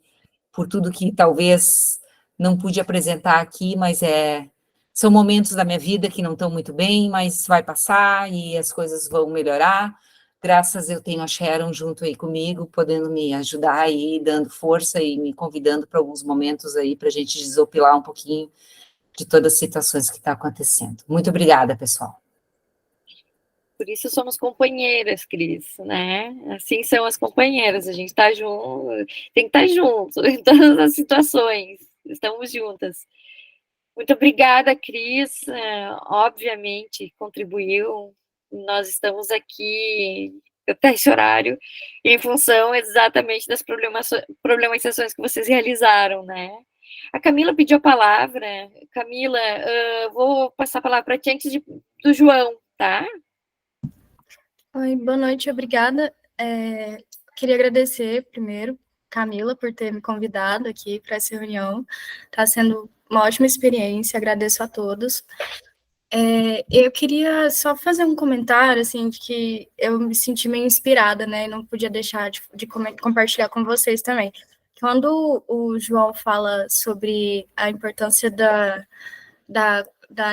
por tudo que talvez não pude apresentar aqui, mas são momentos da minha vida que não estão muito bem, mas vai passar e as coisas vão melhorar. Graças eu tenho a Sharon junto aí comigo, podendo me ajudar aí, dando força e me convidando para alguns momentos aí para a gente desopilar um pouquinho de todas as situações que estão acontecendo. Muito obrigada, pessoal. Por isso somos companheiras, Cris, né? Assim são as companheiras, a gente está junto, tem que estar junto em todas as situações, estamos juntas. Muito obrigada, Cris, obviamente contribuiu, nós estamos aqui até esse horário em função exatamente das problematizações que vocês realizaram, né? A Camila pediu a palavra. Camila, vou passar a palavra para ti antes do João, tá? Oi, boa noite, obrigada. Queria agradecer primeiro, Camila, por ter me convidado aqui para essa reunião. Está sendo uma ótima experiência, agradeço a todos. Eu queria só fazer um comentário, assim, que eu me senti meio inspirada, né, e não podia deixar de compartilhar com vocês também. Quando o João fala sobre a importância da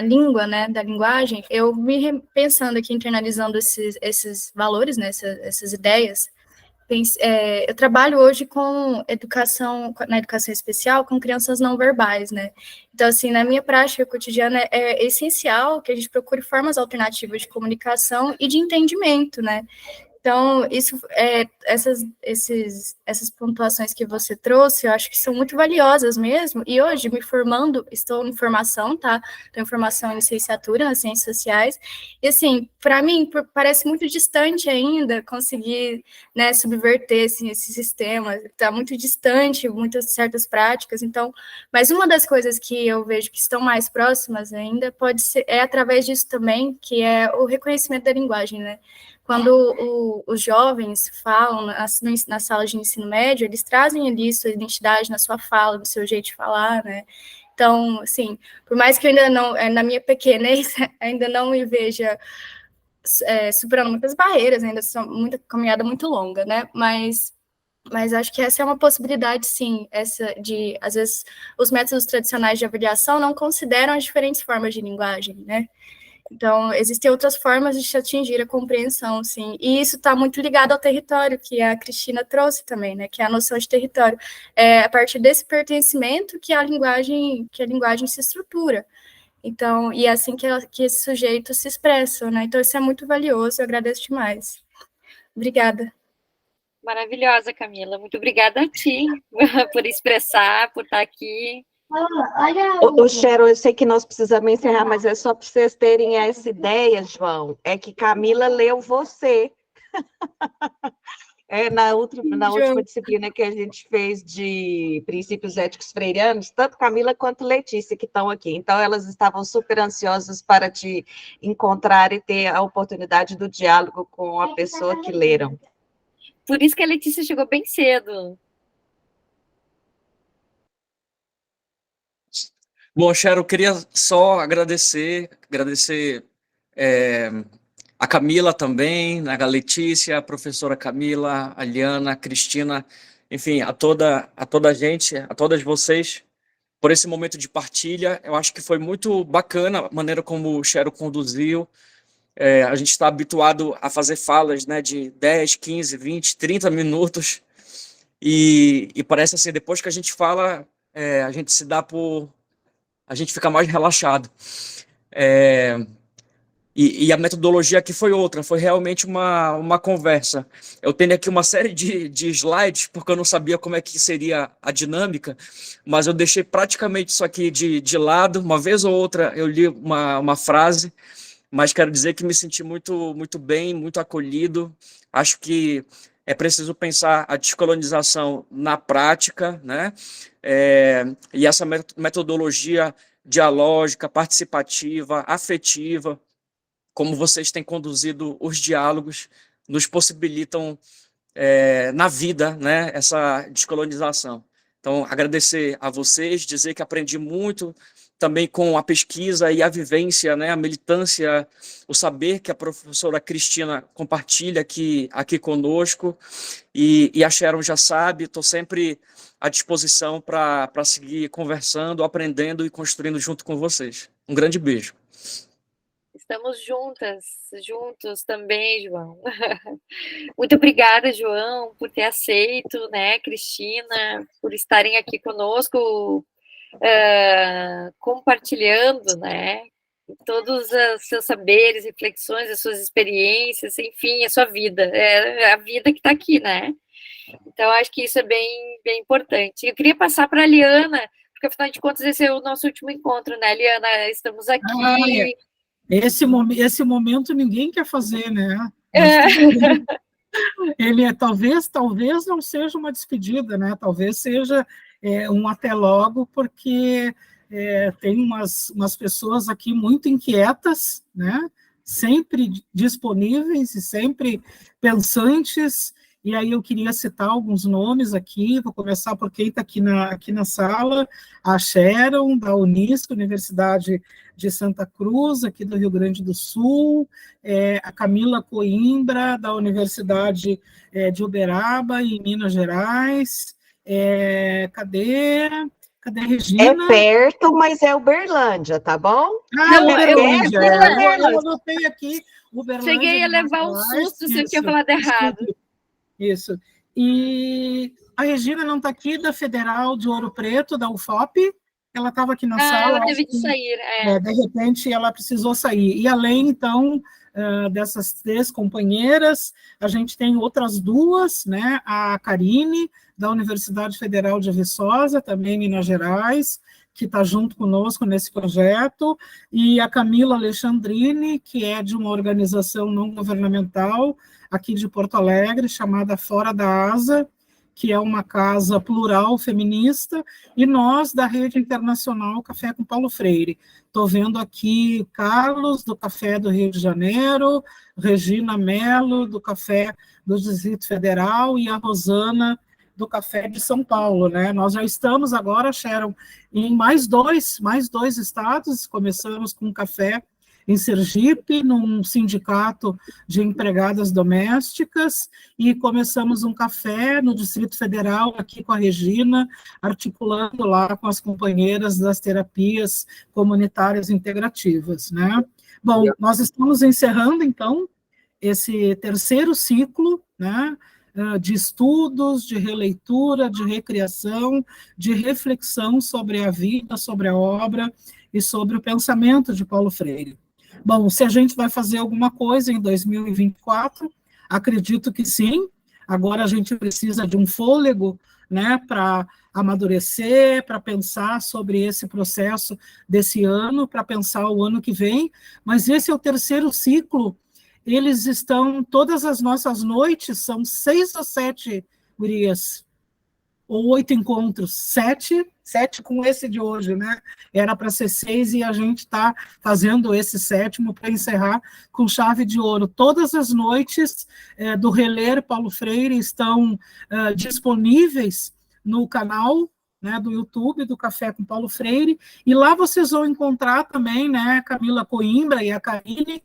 língua, né, da linguagem, eu pensando aqui, internalizando esses valores, né, essas ideias, eu trabalho hoje na educação especial com crianças não verbais, né, então, assim, na minha prática cotidiana é essencial que a gente procure formas alternativas de comunicação e de entendimento, né. Então, essas pontuações que você trouxe, eu acho que são muito valiosas mesmo, e hoje, me formando, estou em formação, tá? Estou em formação em licenciatura nas Ciências Sociais, e assim, para mim, parece muito distante ainda conseguir, né, subverter assim, esse sistema, está muito distante, muitas certas práticas, então, mas uma das coisas que eu vejo que estão mais próximas ainda, pode ser, através disso também, que é o reconhecimento da linguagem, né? Quando os jovens falam na sala de ensino médio, eles trazem ali sua identidade na sua fala, no seu jeito de falar, né? Então, assim, por mais que eu ainda não, na minha pequenez, ainda não me veja superando muitas barreiras, ainda são muita caminhada muito longa, né? Mas acho que essa é uma possibilidade, sim, às vezes, os métodos tradicionais de avaliação não consideram as diferentes formas de linguagem, né? Então, existem outras formas de atingir a compreensão, sim, e isso está muito ligado ao território, que a Cristina trouxe também, né, que é a noção de território. É a partir desse pertencimento que a linguagem se estrutura. Então, e é assim que esses sujeitos se expressam, né, então isso é muito valioso, eu agradeço demais. Obrigada. Maravilhosa, Camila, muito obrigada a ti por expressar, por estar aqui. Ô, Sharon, eu sei que nós precisamos encerrar, mas é só para vocês terem essa ideia, João, é que Camila leu você. Na última disciplina que a gente fez de princípios éticos freirianos, tanto Camila quanto Letícia que estão aqui. Então, elas estavam super ansiosas para te encontrar e ter a oportunidade do diálogo com a pessoa que leram. Por isso que a Letícia chegou bem cedo. Bom, Sharon, eu queria só agradecer a Camila também, a Letícia, a professora Camila, a Liana, a Cristina, enfim, a toda a gente, a todas vocês, por esse momento de partilha. Eu acho que foi muito bacana a maneira como o Sharon conduziu. A gente está habituado a fazer falas, né, de 10, 15, 20, 30 minutos, e parece assim, depois que a gente fala, a gente se dá a gente fica mais relaxado. E a metodologia aqui foi outra, foi realmente uma conversa. Eu tenho aqui uma série de slides, porque eu não sabia como é que seria a dinâmica, mas eu deixei praticamente isso aqui de lado. Uma vez ou outra eu li uma frase, mas quero dizer que me senti muito, muito bem, muito acolhido. Acho que é preciso pensar a descolonização na prática, né? E essa metodologia dialógica, participativa, afetiva, como vocês têm conduzido os diálogos, nos possibilitam na vida, né, essa descolonização. Então, agradecer a vocês, dizer que aprendi muito também com a pesquisa e a vivência, né, a militância, o saber que a professora Cristina compartilha aqui conosco, e a Sharon já sabe, estou sempre à disposição para seguir conversando, aprendendo e construindo junto com vocês. Um grande beijo. Estamos juntos também, João. Muito obrigada, João, por ter aceito, né, Cristina, por estarem aqui conosco, compartilhando, né, todos os seus saberes, reflexões, as suas experiências, enfim, a sua vida, a vida que está aqui, né? Então, acho que isso é bem importante. Eu queria passar para a Liana, porque, afinal de contas, esse é o nosso último encontro, né, Liana? Estamos aqui... Esse momento ninguém quer fazer, né? Ele talvez não seja uma despedida, né? Talvez seja um até logo, porque tem umas pessoas aqui muito inquietas, né? Sempre disponíveis e sempre pensantes. E aí eu queria citar alguns nomes aqui, vou começar por quem está aqui na sala, a Sharon, da Unisc, Universidade de Santa Cruz, aqui do Rio Grande do Sul, a Camila Coimbra, da Universidade de Uberaba, em Minas Gerais, cadê a Regina? É perto, mas é Uberlândia, tá bom? Uberlândia, eu anotei aqui, Uberlândia. Cheguei a levar um susto se eu tinha falado errado. Isso. E a Regina não está aqui, da Federal de Ouro Preto, da UFOP. Ela estava aqui na sala. Ela teve de sair. De repente, ela precisou sair. E além, então, dessas 3 companheiras, a gente tem outras 2, né? A Karine, da Universidade Federal de Viçosa, também em Minas Gerais, que está junto conosco nesse projeto, e a Camila Alexandrini, que é de uma organização não governamental aqui de Porto Alegre, chamada Fora da Asa, que é uma casa plural feminista, e nós, da Rede Internacional Café com Paulo Freire. Estou vendo aqui Carlos, do Café do Rio de Janeiro, Regina Mello, do Café do Distrito Federal, e a Rosana, do Café de São Paulo, né? Nós já estamos agora, Sharon, em mais dois estados. Começamos com um café em Sergipe, num sindicato de empregadas domésticas, e começamos um café no Distrito Federal, aqui com a Regina, articulando lá com as companheiras das terapias comunitárias integrativas, né? Bom, nós estamos encerrando, então, esse 3º ciclo, né, de estudos, de releitura, de recriação, de reflexão sobre a vida, sobre a obra e sobre o pensamento de Paulo Freire. Bom, se a gente vai fazer alguma coisa em 2024, acredito que sim. Agora a gente precisa de um fôlego, né, para amadurecer, para pensar sobre esse processo desse ano, para pensar o ano que vem, mas esse é o 3º ciclo. Eles estão, todas as nossas noites, são 6 ou 7, gurias, ou 8 encontros, 7 com esse de hoje, né? Era para ser 6 e a gente está fazendo esse 7º para encerrar com chave de ouro. Todas as noites do Reler Paulo Freire estão disponíveis no canal, né, do YouTube, do Café com Paulo Freire, e lá vocês vão encontrar também, né, Camila Coimbra e a Karine.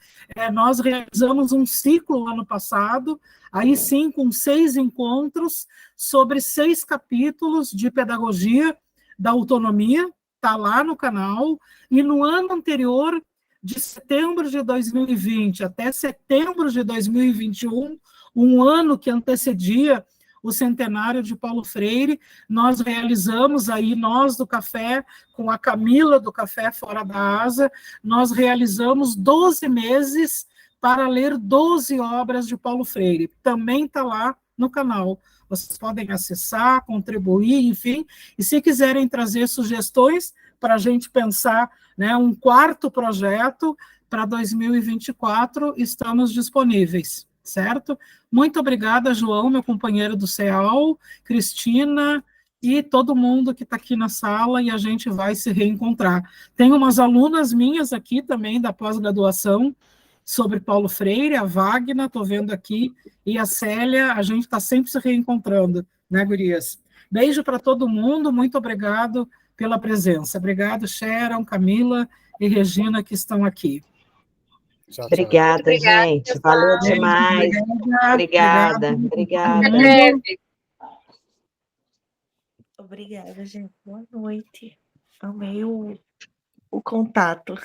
Nós realizamos um ciclo ano passado, aí sim, com 6 encontros, sobre 6 capítulos de pedagogia da autonomia, está lá no canal, e no ano anterior, de setembro de 2020 até setembro de 2021, um ano que antecedia o centenário de Paulo Freire, nós realizamos aí, nós do Café, com a Camila do Café Fora da Asa, nós realizamos 12 meses para ler 12 obras de Paulo Freire. Também está lá no canal. Vocês podem acessar, contribuir, enfim, e se quiserem trazer sugestões para a gente pensar, né, um 4º projeto para 2024, estamos disponíveis. Certo? Muito obrigada, João, meu companheiro do CEAL, Cristina e todo mundo que está aqui na sala, e a gente vai se reencontrar. Tem umas alunas minhas aqui também, da pós-graduação, sobre Paulo Freire, a Wagner, estou vendo aqui, e a Célia, a gente está sempre se reencontrando, né, gurias? Beijo para todo mundo, muito obrigado pela presença. Obrigado, Sharon, Camila e Regina, que estão aqui. Tchau, obrigada, gente. Valeu demais. Obrigada. Obrigada, gente. Boa noite. Amei o contato.